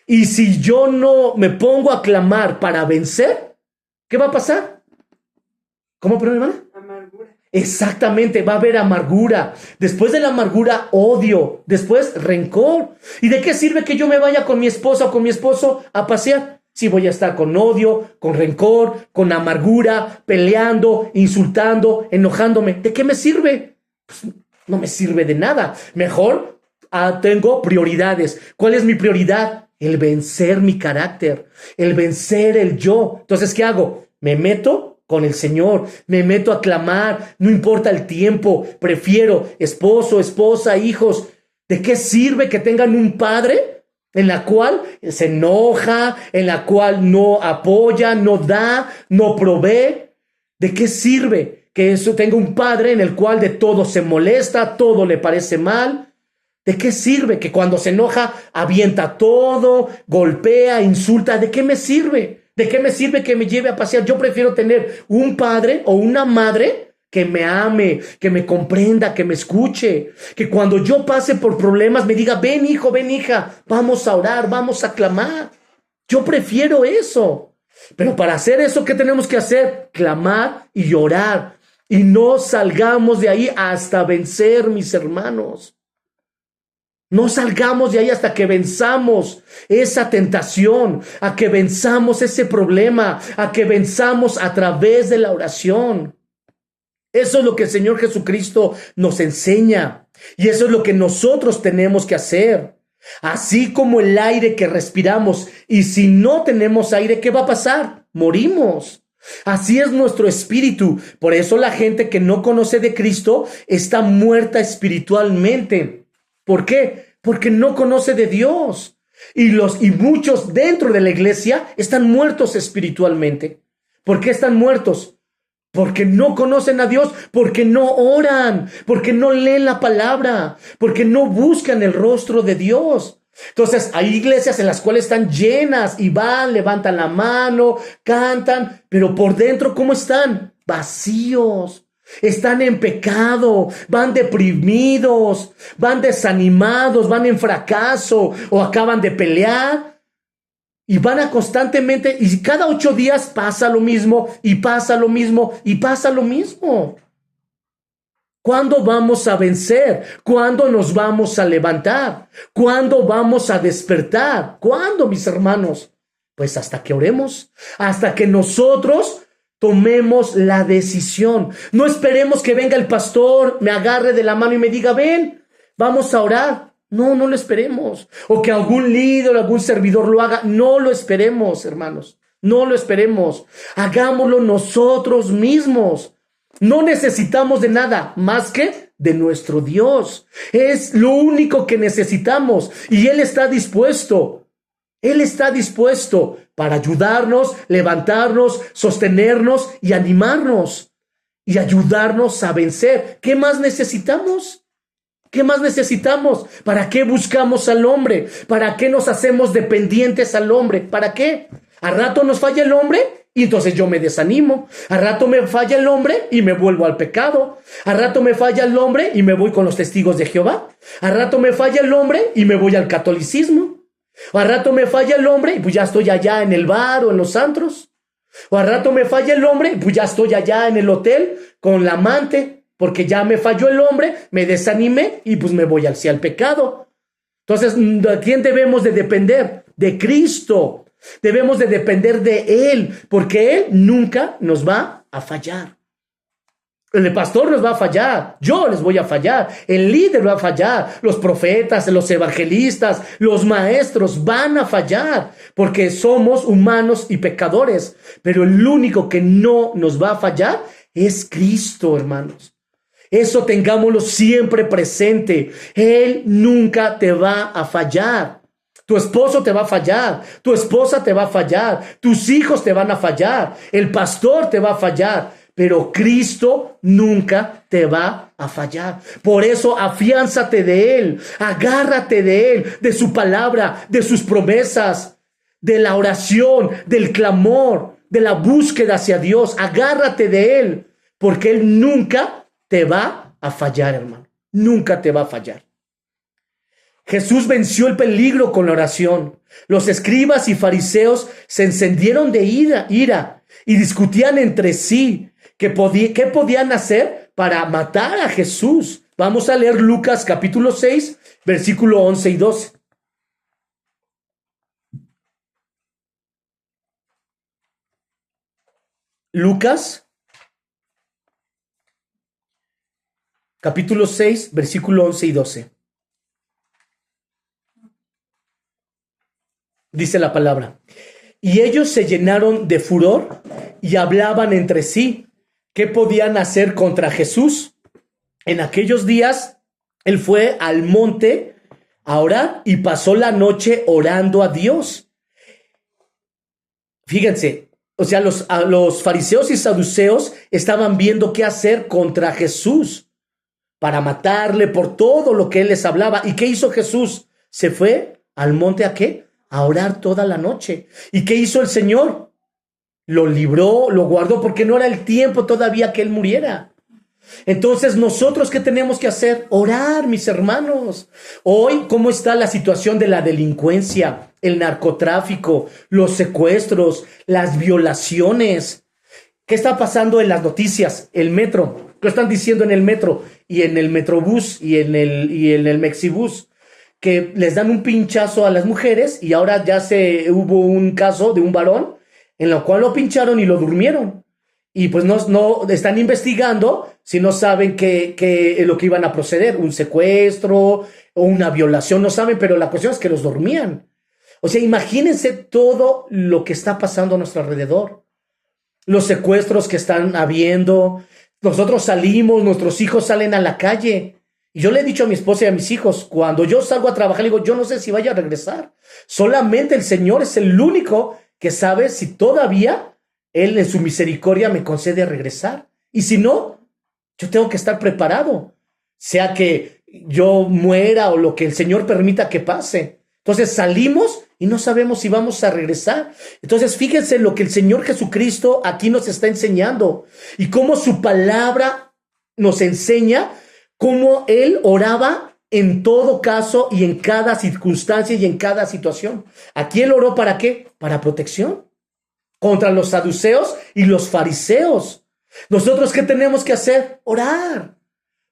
y si yo no me pongo a clamar para vencer, ¿qué va a pasar? ¿Cómo, perdón, hermana? Amargura. Exactamente, va a haber amargura. Después de la amargura, odio. Después, rencor. ¿Y de qué sirve que yo me vaya con mi esposa o con mi esposo a pasear? Si voy a estar con odio, con rencor, con amargura, peleando, insultando, enojándome. ¿De qué me sirve? Pues no me sirve de nada. Mejor tengo prioridades. ¿Cuál es mi prioridad? El vencer mi carácter, el vencer el yo. Entonces, ¿qué hago? Me meto con el Señor, me meto a clamar, no importa el tiempo, prefiero esposo, esposa, hijos. ¿De qué sirve que tengan un padre en la cual se enoja, en la cual no apoya, no da, no provee? ¿De qué sirve que eso tenga un padre en el cual de todo se molesta, todo le parece mal? ¿De qué sirve que cuando se enoja avienta todo, golpea, insulta? ¿De qué me sirve? ¿De qué me sirve que me lleve a pasear? Yo prefiero tener un padre o una madre que me ame, que me comprenda, que me escuche, que cuando yo pase por problemas me diga, ven hijo, ven hija, vamos a orar, vamos a clamar. Yo prefiero eso. Pero para hacer eso, ¿qué tenemos que hacer? Clamar y orar. Y no salgamos de ahí hasta vencer, mis hermanos. No salgamos de ahí hasta que venzamos esa tentación, a que venzamos ese problema, a que venzamos a través de la oración. Eso es lo que el Señor Jesucristo nos enseña. Y eso es lo que nosotros tenemos que hacer. Así como el aire que respiramos, y si no tenemos aire, ¿qué va a pasar? Morimos. Así es nuestro espíritu. Por eso la gente que no conoce de Cristo está muerta espiritualmente. ¿Por qué? Porque no conoce de Dios. Y muchos dentro de la iglesia están muertos espiritualmente. ¿Por qué están muertos? Porque no conocen a Dios, porque no oran, porque no leen la palabra, porque no buscan el rostro de Dios. Entonces hay iglesias en las cuales están llenas y van, levantan la mano, cantan, pero por dentro, ¿cómo están? Vacíos. Están en pecado, van deprimidos, van desanimados, van en fracaso o acaban de pelear. Y van a constantemente, y cada 8 días pasa lo mismo, y pasa lo mismo, y pasa lo mismo. ¿Cuándo vamos a vencer? ¿Cuándo nos vamos a levantar? ¿Cuándo vamos a despertar? ¿Cuándo, mis hermanos? Pues hasta que oremos, hasta que nosotros tomemos la decisión. No esperemos que venga el pastor, me agarre de la mano y me diga, ven, vamos a orar. No, no lo esperemos. O que algún líder, algún servidor lo haga. No lo esperemos, hermanos. No lo esperemos. Hagámoslo nosotros mismos. No necesitamos de nada más que de nuestro Dios. Es lo único que necesitamos. Y Él está dispuesto. Él está dispuesto para ayudarnos, levantarnos, sostenernos y animarnos. Y ayudarnos a vencer. ¿Qué más necesitamos? ¿Qué más necesitamos? ¿Para qué buscamos al hombre? ¿Para qué nos hacemos dependientes al hombre? ¿Para qué? A rato nos falla el hombre y entonces yo me desanimo. A rato me falla el hombre y me vuelvo al pecado. A rato me falla el hombre y me voy con los testigos de Jehová. A rato me falla el hombre y me voy al catolicismo. O a rato me falla el hombre y pues ya estoy allá en el bar o en los antros. O a rato me falla el hombre y pues ya estoy allá en el hotel con la amante. Porque ya me falló el hombre, me desanimé y pues me voy hacia el pecado. Entonces, ¿de quién debemos de depender? De Cristo. Debemos de depender de Él, porque Él nunca nos va a fallar. El pastor nos va a fallar, yo les voy a fallar, el líder va a fallar, los profetas, los evangelistas, los maestros van a fallar, porque somos humanos y pecadores. Pero el único que no nos va a fallar es Cristo, hermanos. Eso tengámoslo siempre presente. Él nunca te va a fallar. Tu esposo te va a fallar, tu esposa te va a fallar, tus hijos te van a fallar, el pastor te va a fallar, pero Cristo nunca te va a fallar. Por eso afiánzate de Él, agárrate de Él, de su palabra, de sus promesas, de la oración, del clamor, de la búsqueda hacia Dios. Agárrate de Él, porque Él nunca te va a fallar, hermano. Nunca te va a fallar. Jesús venció el peligro con la oración. Los escribas y fariseos se encendieron de ira y discutían entre sí qué podían hacer para matar a Jesús. Vamos a leer Lucas capítulo 6, versículo 11 y 12. Lucas capítulo 6, versículo 11 y 12. dice la palabra. Y ellos se llenaron de furor y hablaban entre sí qué podían hacer contra Jesús. En aquellos días, él fue al monte a orar y pasó la noche orando a Dios. Fíjense, o sea, los fariseos y saduceos estaban viendo qué hacer contra Jesús para matarle por todo lo que él les hablaba. ¿Y qué hizo Jesús? Se fue al monte ¿a qué? A orar toda la noche. ¿Y qué hizo el Señor? Lo libró, lo guardó, porque no era el tiempo todavía que él muriera. Entonces, ¿nosotros qué tenemos que hacer? Orar, mis hermanos. Hoy, ¿cómo está la situación de la delincuencia, el narcotráfico, los secuestros, las violaciones? ¿Qué está pasando en las noticias? El metro. ¿Qué están diciendo en el metro? Y en el Metrobús y en el Mexibús. Que les dan un pinchazo a las mujeres y ahora ya hubo un caso de un varón en lo cual lo pincharon y lo durmieron. Y pues no están investigando si no saben qué es lo que iban a proceder, un secuestro o una violación, no saben, pero la cuestión es que los dormían. O sea, imagínense todo lo que está pasando a nuestro alrededor. Los secuestros que están habiendo. Nosotros salimos, nuestros hijos salen a la calle. Y yo le he dicho a mi esposa y a mis hijos, cuando yo salgo a trabajar, le digo, yo no sé si vaya a regresar. Solamente el Señor es el único que sabe si todavía Él en su misericordia me concede regresar. Y si no, yo tengo que estar preparado. Sea que yo muera o lo que el Señor permita que pase. Entonces salimos y no sabemos si vamos a regresar. Entonces fíjense lo que el Señor Jesucristo aquí nos está enseñando. Y cómo su palabra nos enseña cómo Él oraba en todo caso y en cada circunstancia y en cada situación. Aquí Él oró ¿para qué? Para protección. Contra los saduceos y los fariseos. ¿Nosotros qué tenemos que hacer? Orar.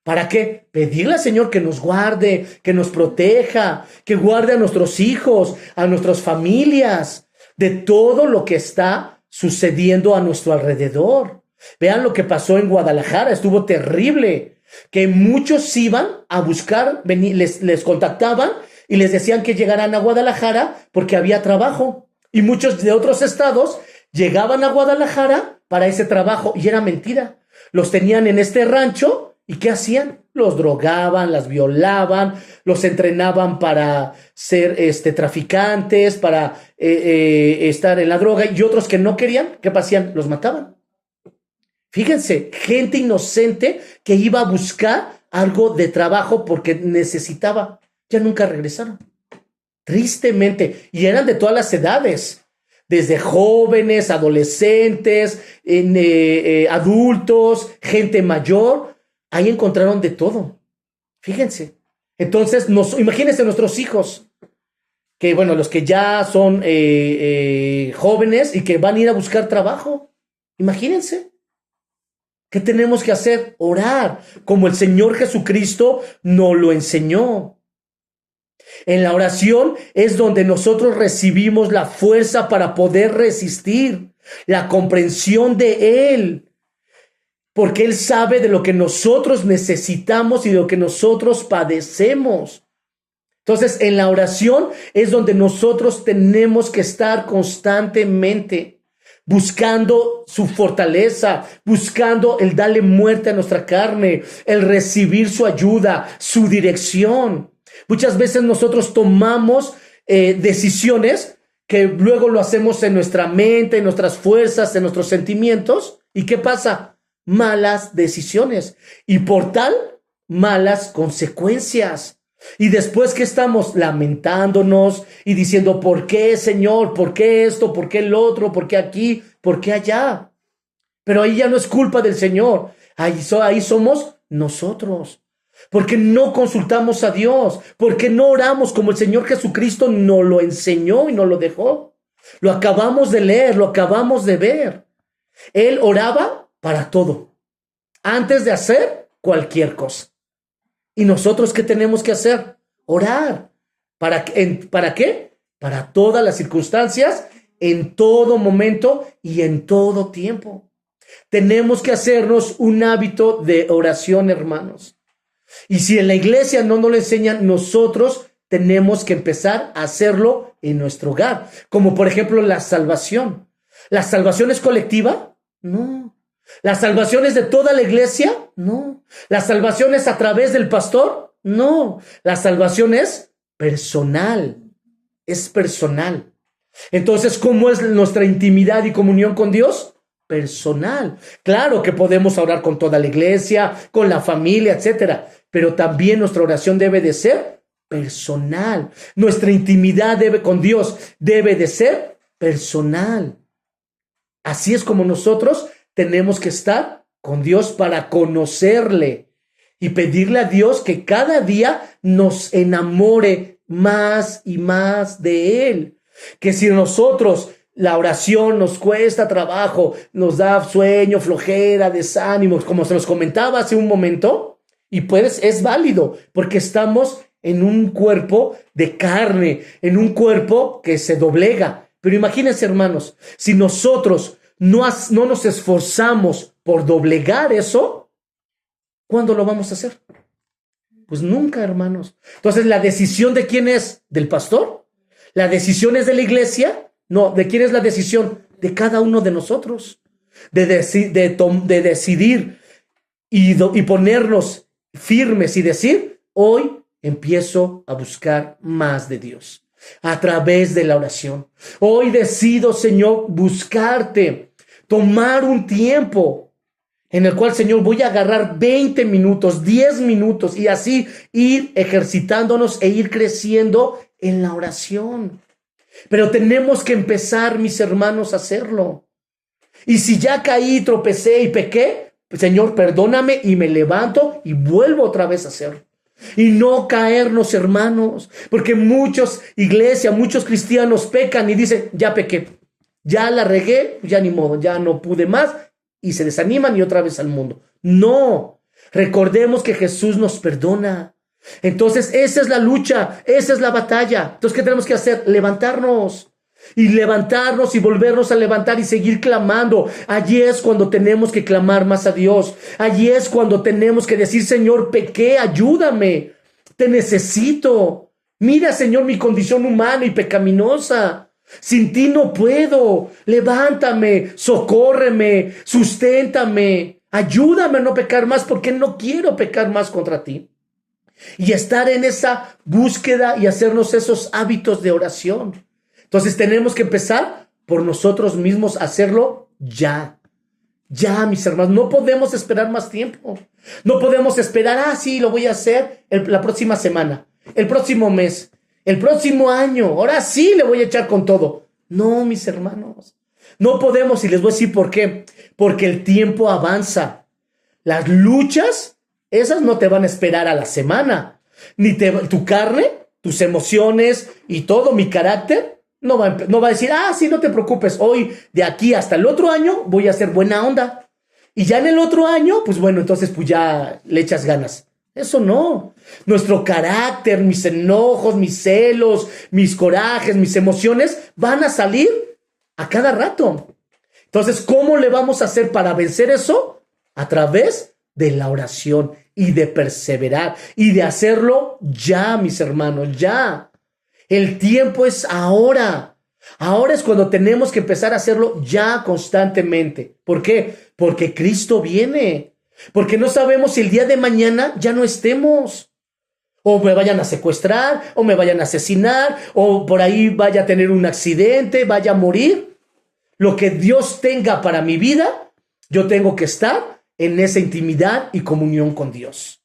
¿Para qué? Pedirle al Señor que nos guarde, que nos proteja, que guarde a nuestros hijos, a nuestras familias, de todo lo que está sucediendo a nuestro alrededor. Vean lo que pasó en Guadalajara, estuvo terrible, que muchos iban a buscar, les contactaban y les decían que llegaran a Guadalajara porque había trabajo. Y muchos de otros estados llegaban a Guadalajara para ese trabajo y era mentira. Los tenían en este rancho y ¿qué hacían? Los drogaban, las violaban, los entrenaban para ser traficantes, para estar en la droga, y otros que no querían, ¿qué hacían? Los mataban. Fíjense, gente inocente que iba a buscar algo de trabajo porque necesitaba. Ya nunca regresaron. Tristemente. Y eran de todas las edades. Desde jóvenes, adolescentes, adultos, gente mayor. Ahí encontraron de todo. Fíjense. Entonces, imagínense nuestros hijos. Que bueno, los que ya son jóvenes y que van a ir a buscar trabajo. Imagínense. ¿Qué tenemos que hacer? Orar, como el Señor Jesucristo nos lo enseñó. En la oración es donde nosotros recibimos la fuerza para poder resistir, la comprensión de Él, porque Él sabe de lo que nosotros necesitamos y de lo que nosotros padecemos. Entonces, en la oración es donde nosotros tenemos que estar constantemente buscando su fortaleza, buscando el darle muerte a nuestra carne, el recibir su ayuda, su dirección. Muchas veces nosotros tomamos decisiones que luego lo hacemos en nuestra mente, en nuestras fuerzas, en nuestros sentimientos. ¿Y qué pasa? Malas decisiones. Y por tal, malas consecuencias. Y después que estamos lamentándonos y diciendo, ¿por qué, Señor? ¿Por qué esto? ¿Por qué el otro? ¿Por qué aquí? ¿Por qué allá? Pero ahí ya no es culpa del Señor. Ahí somos nosotros. Porque no consultamos a Dios. Porque no oramos como el Señor Jesucristo nos lo enseñó y nos lo dejó. Lo acabamos de leer, lo acabamos de ver. Él oraba para todo. Antes de hacer cualquier cosa. ¿Y nosotros qué tenemos que hacer? Orar. ¿Para qué? Para todas las circunstancias, en todo momento y en todo tiempo. Tenemos que hacernos un hábito de oración, hermanos. Y si en la iglesia no nos lo enseñan, nosotros tenemos que empezar a hacerlo en nuestro hogar. Como por ejemplo la salvación. ¿La salvación es colectiva? No. ¿La salvación es de toda la iglesia? No. ¿La salvación es a través del pastor? No. La salvación es personal. Es personal. Entonces, ¿cómo es nuestra intimidad y comunión con Dios? Personal. Claro que podemos orar con toda la iglesia, con la familia, etcétera, pero también nuestra oración debe de ser personal. Nuestra intimidad con Dios debe de ser personal. Así es como nosotros tenemos que estar con Dios para conocerle y pedirle a Dios que cada día nos enamore más y más de Él. Que si nosotros la oración nos cuesta trabajo, nos da sueño, flojera, desánimo, como se los comentaba hace un momento, y pues es válido, porque estamos en un cuerpo de carne, en un cuerpo que se doblega. Pero imagínense, hermanos, si nosotros no nos esforzamos por doblegar eso, ¿cuándo lo vamos a hacer? Pues nunca, hermanos. Entonces, ¿la decisión de quién es? ¿Del pastor? ¿La decisión es de la iglesia? No, ¿de quién es la decisión? De cada uno de nosotros. De decidir y ponernos firmes y decir, hoy empiezo a buscar más de Dios a través de la oración. Hoy decido, Señor, buscarte, tomar un tiempo en el cual, Señor, voy a agarrar 20 minutos, 10 minutos y así ir ejercitándonos e ir creciendo en la oración. Pero tenemos que empezar, mis hermanos, a hacerlo. Y si ya caí, tropecé y pequé, Señor, perdóname y me levanto y vuelvo otra vez a hacerlo. Y no caernos, hermanos, porque muchos cristianos pecan y dicen, ya pequé, ya la regué, ya ni modo, ya no pude más, y se desaniman y otra vez al mundo. No, recordemos que Jesús nos perdona. Entonces esa es la lucha, esa es la batalla. Entonces, ¿qué tenemos que hacer? Levantarnos y volvernos a levantar y seguir clamando. Allí es cuando tenemos que clamar más a Dios. Allí es cuando tenemos que decir, Señor, pequé, ayúdame, te necesito. Mira, Señor, mi condición humana y pecaminosa. Sin ti no puedo. Levántame, socórreme, susténtame, ayúdame a no pecar más, porque no quiero pecar más contra ti. Y estar en esa búsqueda y hacernos esos hábitos de oración. Entonces tenemos que empezar por nosotros mismos a hacerlo ya. Ya, mis hermanos, no podemos esperar más tiempo. No podemos esperar, sí, lo voy a hacer la próxima semana, el próximo mes, el próximo año. Ahora sí le voy a echar con todo. No, mis hermanos, no podemos, y les voy a decir por qué. Porque el tiempo avanza. Las luchas, esas no te van a esperar a la semana. Tu carne, tus emociones y todo, mi carácter, no va a decir, sí, no te preocupes, hoy de aquí hasta el otro año voy a hacer buena onda. Y ya en el otro año, pues bueno, entonces pues ya le echas ganas. Eso no. Nuestro carácter, mis enojos, mis celos, mis corajes, mis emociones van a salir a cada rato. Entonces, ¿cómo le vamos a hacer para vencer eso? A través de la oración y de perseverar y de hacerlo ya, mis hermanos, ya. El tiempo es ahora. Ahora es cuando tenemos que empezar a hacerlo ya constantemente. ¿Por qué? Porque Cristo viene. Porque no sabemos si el día de mañana ya no estemos. O me vayan a secuestrar, o me vayan a asesinar, o por ahí vaya a tener un accidente, vaya a morir. Lo que Dios tenga para mi vida, yo tengo que estar en esa intimidad y comunión con Dios.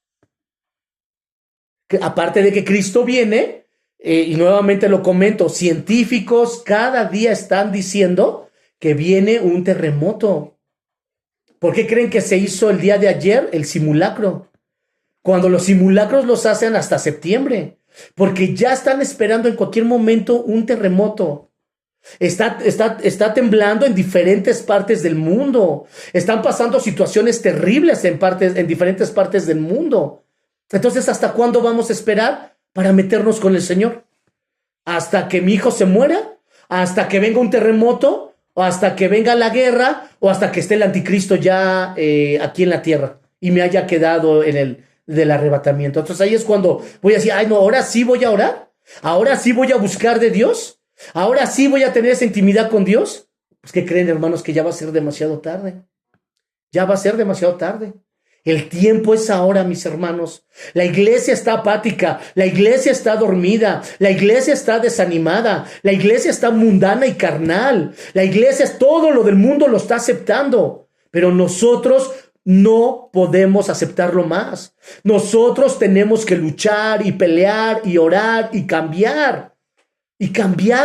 Aparte de que Cristo viene, y nuevamente lo comento, científicos cada día están diciendo que viene un terremoto. ¿Por qué creen que se hizo el día de ayer el simulacro? Cuando los simulacros los hacen hasta septiembre, porque ya están esperando en cualquier momento un terremoto. Está temblando en diferentes partes del mundo. Están pasando situaciones terribles en diferentes partes del mundo. Entonces, ¿hasta cuándo vamos a esperar para meternos con el Señor? ¿Hasta que mi hijo se muera? ¿Hasta que venga un terremoto? ¿O hasta que venga la guerra? ¿O hasta que esté el anticristo ya aquí en la tierra y me haya quedado en el del arrebatamiento? Entonces ahí es cuando voy a decir, no, ahora sí voy a orar. ¿Ahora sí voy a buscar de Dios? ¿Ahora sí voy a tener esa intimidad con Dios? Pues ¿qué creen, hermanos? Que ya va a ser demasiado tarde. Ya va a ser demasiado tarde. El tiempo es ahora, mis hermanos. La iglesia está apática, la iglesia está dormida, la iglesia está desanimada, la iglesia está mundana y carnal. La iglesia, todo lo del mundo lo está aceptando, pero nosotros no podemos aceptarlo más. Nosotros tenemos que luchar y pelear y orar y cambiar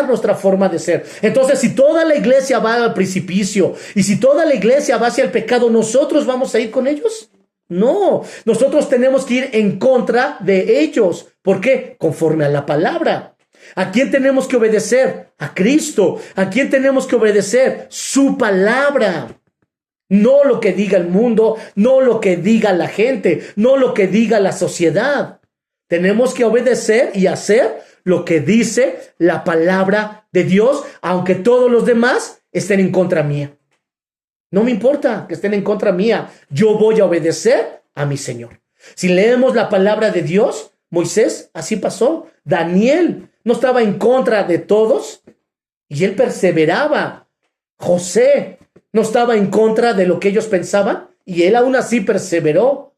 nuestra forma de ser. Entonces, si toda la iglesia va al precipicio y si toda la iglesia va hacia el pecado, ¿nosotros vamos a ir con ellos? No, nosotros tenemos que ir en contra de ellos. ¿Por qué? Conforme a la palabra. ¿A quién tenemos que obedecer? A Cristo. ¿A quién tenemos que obedecer? Su palabra. No lo que diga el mundo, no lo que diga la gente, no lo que diga la sociedad. Tenemos que obedecer y hacer lo que dice la palabra de Dios, aunque todos los demás estén en contra mía. No me importa que estén en contra mía. Yo voy a obedecer a mi Señor. Si leemos la palabra de Dios, Moisés, así pasó. Daniel no estaba en contra de todos y él perseveraba. José no estaba en contra de lo que ellos pensaban y él aún así perseveró.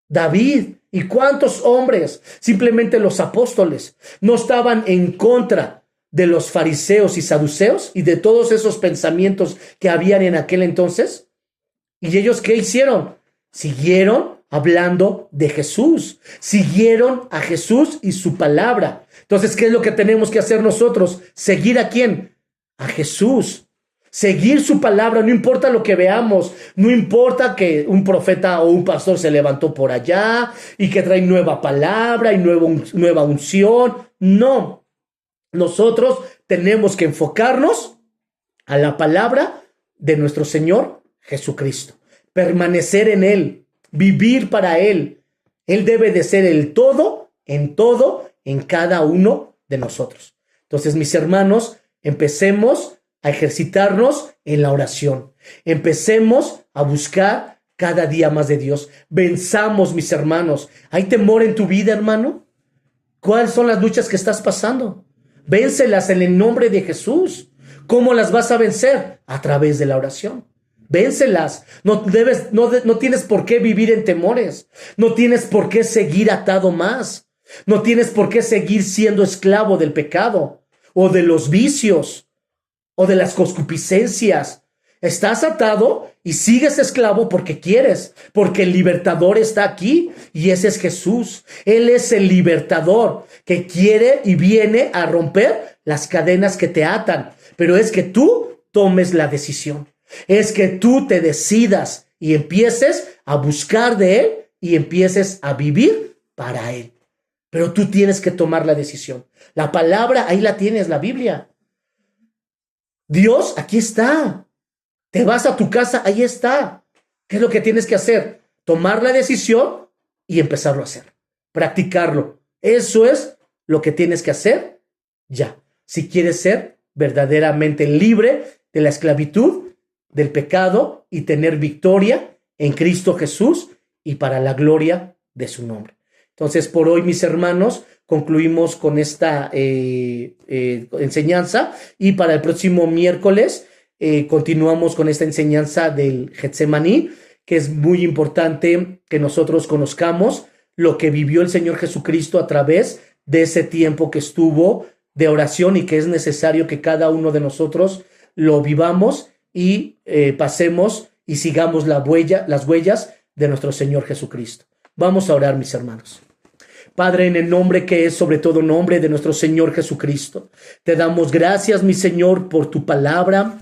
David y cuántos hombres, simplemente los apóstoles, no estaban en contra de los fariseos y saduceos y de todos esos pensamientos que habían en aquel entonces. ¿Y ellos qué hicieron? Siguieron hablando de Jesús, siguieron a Jesús y su palabra. Entonces, ¿qué es lo que tenemos que hacer nosotros? ¿Seguir a quién? A Jesús. Seguir su palabra, no importa lo que veamos, no importa que un profeta o un pastor se levantó por allá y que trae nueva palabra y nueva unción. No. Nosotros tenemos que enfocarnos a la palabra de nuestro Señor Jesucristo, permanecer en Él, vivir para Él. Él debe de ser el todo, en cada uno de nosotros. Entonces, mis hermanos, empecemos a ejercitarnos en la oración. Empecemos a buscar cada día más de Dios. Venzamos, mis hermanos. ¿Hay temor en tu vida, hermano? ¿Cuáles son las luchas que estás pasando? Véncelas en el nombre de Jesús. ¿Cómo las vas a vencer? A través de la oración. Véncelas. No tienes por qué vivir en temores. No tienes por qué seguir atado más. No tienes por qué seguir siendo esclavo del pecado o de los vicios o de las concupiscencias. Estás atado y sigues esclavo porque quieres, porque el libertador está aquí y ese es Jesús. Él es el libertador que quiere y viene a romper las cadenas que te atan. Pero es que tú tomes la decisión. Es que tú te decidas y empieces a buscar de Él y empieces a vivir para Él. Pero tú tienes que tomar la decisión. La palabra, ahí la tienes, la Biblia. Dios, aquí está. Te vas a tu casa, ahí está. ¿Qué es lo que tienes que hacer? Tomar la decisión y empezarlo a hacer. Practicarlo. Eso es lo que tienes que hacer ya. Si quieres ser verdaderamente libre de la esclavitud, del pecado y tener victoria en Cristo Jesús y para la gloria de su nombre. Entonces, por hoy, mis hermanos, concluimos con esta enseñanza y para el próximo miércoles continuamos con esta enseñanza del Getsemaní, que es muy importante que nosotros conozcamos lo que vivió el Señor Jesucristo a través de ese tiempo que estuvo de oración y que es necesario que cada uno de nosotros lo vivamos y pasemos y sigamos las huellas de nuestro Señor Jesucristo. Vamos a orar, mis hermanos. Padre, en el nombre que es sobre todo nombre de nuestro Señor Jesucristo, te damos gracias, mi Señor, por tu palabra.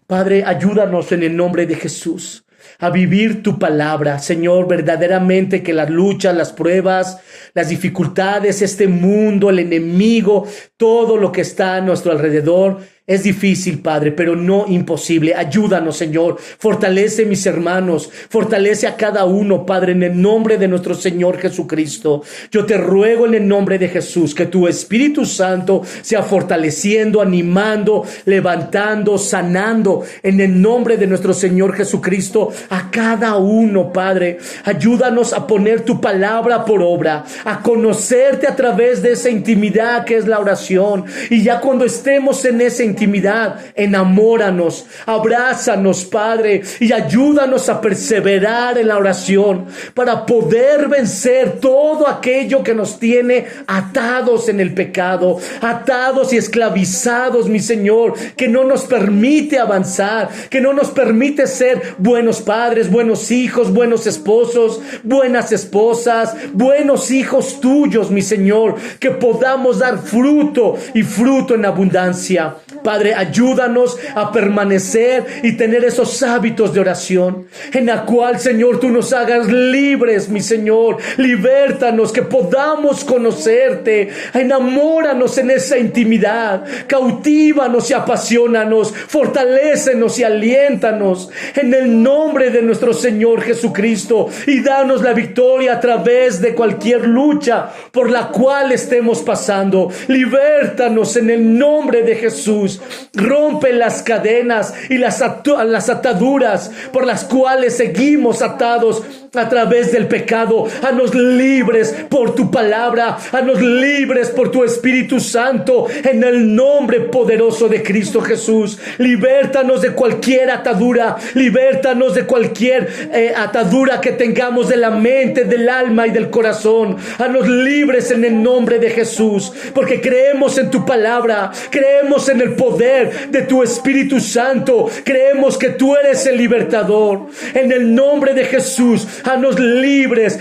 Padre, ayúdanos en el nombre de Jesús a vivir tu palabra, Señor, verdaderamente que las luchas, las pruebas, las dificultades, este mundo, el enemigo, todo lo que está a nuestro alrededor, Es difícil, Padre, pero no imposible. Ayúdanos, Señor. Fortalece mis hermanos. Fortalece a cada uno, Padre, en el nombre de nuestro Señor Jesucristo. Yo te ruego en el nombre de Jesús que tu Espíritu Santo sea fortaleciendo, animando, levantando, sanando en el nombre de nuestro Señor Jesucristo a cada uno, Padre. Ayúdanos a poner tu palabra por obra, a conocerte a través de esa intimidad que es la oración. Y ya cuando estemos en esa intimidad, enamóranos, abrázanos, Padre, y ayúdanos a perseverar en la oración para poder vencer todo aquello que nos tiene atados en el pecado, atados y esclavizados, mi Señor, que no nos permite avanzar, que no nos permite ser buenos padres, buenos hijos, buenos esposos, buenas esposas, buenos hijos tuyos, mi Señor, que podamos dar fruto y fruto en abundancia. Padre, ayúdanos a permanecer y tener esos hábitos de oración, en la cual, Señor, tú nos hagas libres, mi Señor. Libértanos, que podamos conocerte. Enamóranos en esa intimidad. Cautívanos y apasionanos. Fortalécenos y aliéntanos en el nombre de nuestro Señor Jesucristo. Y danos la victoria a través de cualquier lucha por la cual estemos pasando. Libértanos en el nombre de Jesús. Rompe las cadenas y las ataduras por las cuales seguimos atados a través del pecado. Haznos libres por tu palabra, haznos libres por tu Espíritu Santo, en el nombre poderoso de Cristo Jesús. Libértanos de cualquier atadura, libértanos de cualquier atadura que tengamos de la mente, del alma y del corazón. Haznos libres en el nombre de Jesús, porque creemos en tu palabra, creemos en el poder de tu Espíritu Santo, creemos que tú eres el libertador. En el nombre de Jesús, haznos libres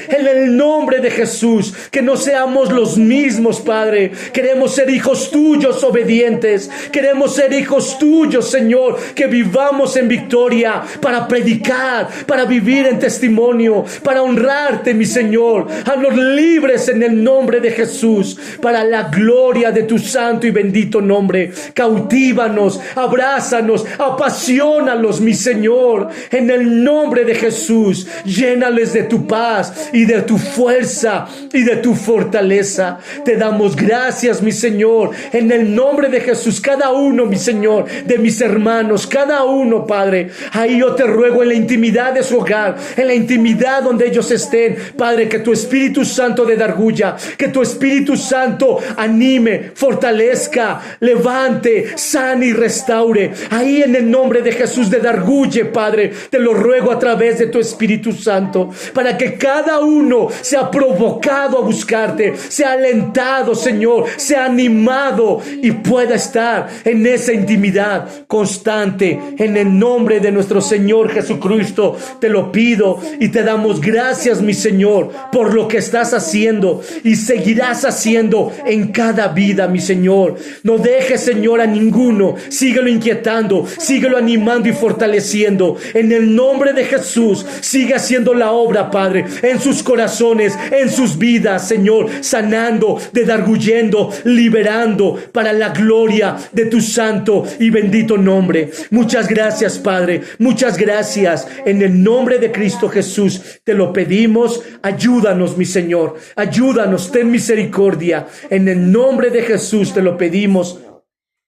en el nombre de Jesús. Que no seamos los mismos, Padre. Queremos ser hijos tuyos obedientes. Queremos ser hijos tuyos, Señor, que vivamos en victoria para predicar, para vivir en testimonio, para honrarte, mi Señor. Haznos libres en el nombre de Jesús, para la gloria de tu santo y bendito nombre. Cautívanos, abrázanos, apasionalos, mi Señor, en el nombre de Jesús. Llénales de tu paz y de tu fuerza y de tu fortaleza. Te damos gracias, mi Señor, en el nombre de Jesús. Cada uno, mi Señor, de mis hermanos, cada uno, Padre, ahí yo te ruego en la intimidad de su hogar, en la intimidad donde ellos estén, Padre, que tu Espíritu Santo de Dargulla, que tu Espíritu Santo anime, fortalezca, levante, sane y restaure. Ahí en el nombre de Jesús de Dargulle, Padre, te lo ruego a través de tu Espíritu Santo, para que cada uno sea provocado a buscarte, sea alentado, Señor, sea animado y pueda estar en esa intimidad constante. En el nombre de nuestro Señor Jesucristo te lo pido y te damos gracias, mi Señor, por lo que estás haciendo y seguirás haciendo en cada vida, mi Señor. No dejes, Señor, a ninguno. Síguelo inquietando, síguelo animando y fortaleciendo. En el nombre de Jesús, sigue haciendo la obra, Padre, en sus corazones, en sus vidas, Señor, sanando, dedarguyendo, liberando para la gloria de tu santo y bendito nombre. Muchas gracias, Padre, muchas gracias. En el nombre de Cristo Jesús te lo pedimos. Ayúdanos, mi Señor, ayúdanos, ten misericordia. En el nombre de Jesús te lo pedimos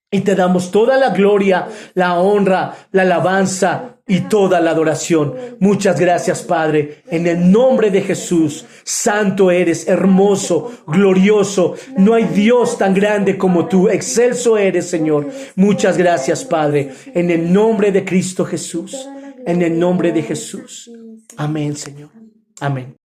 y te damos toda la gloria, la honra, la alabanza y toda la adoración. Muchas gracias, Padre, en el nombre de Jesús. Santo eres, hermoso, glorioso. No hay Dios tan grande como tú. Excelso eres, Señor. Muchas gracias, Padre, en el nombre de Cristo Jesús. En el nombre de Jesús. Amén, Señor. Amén.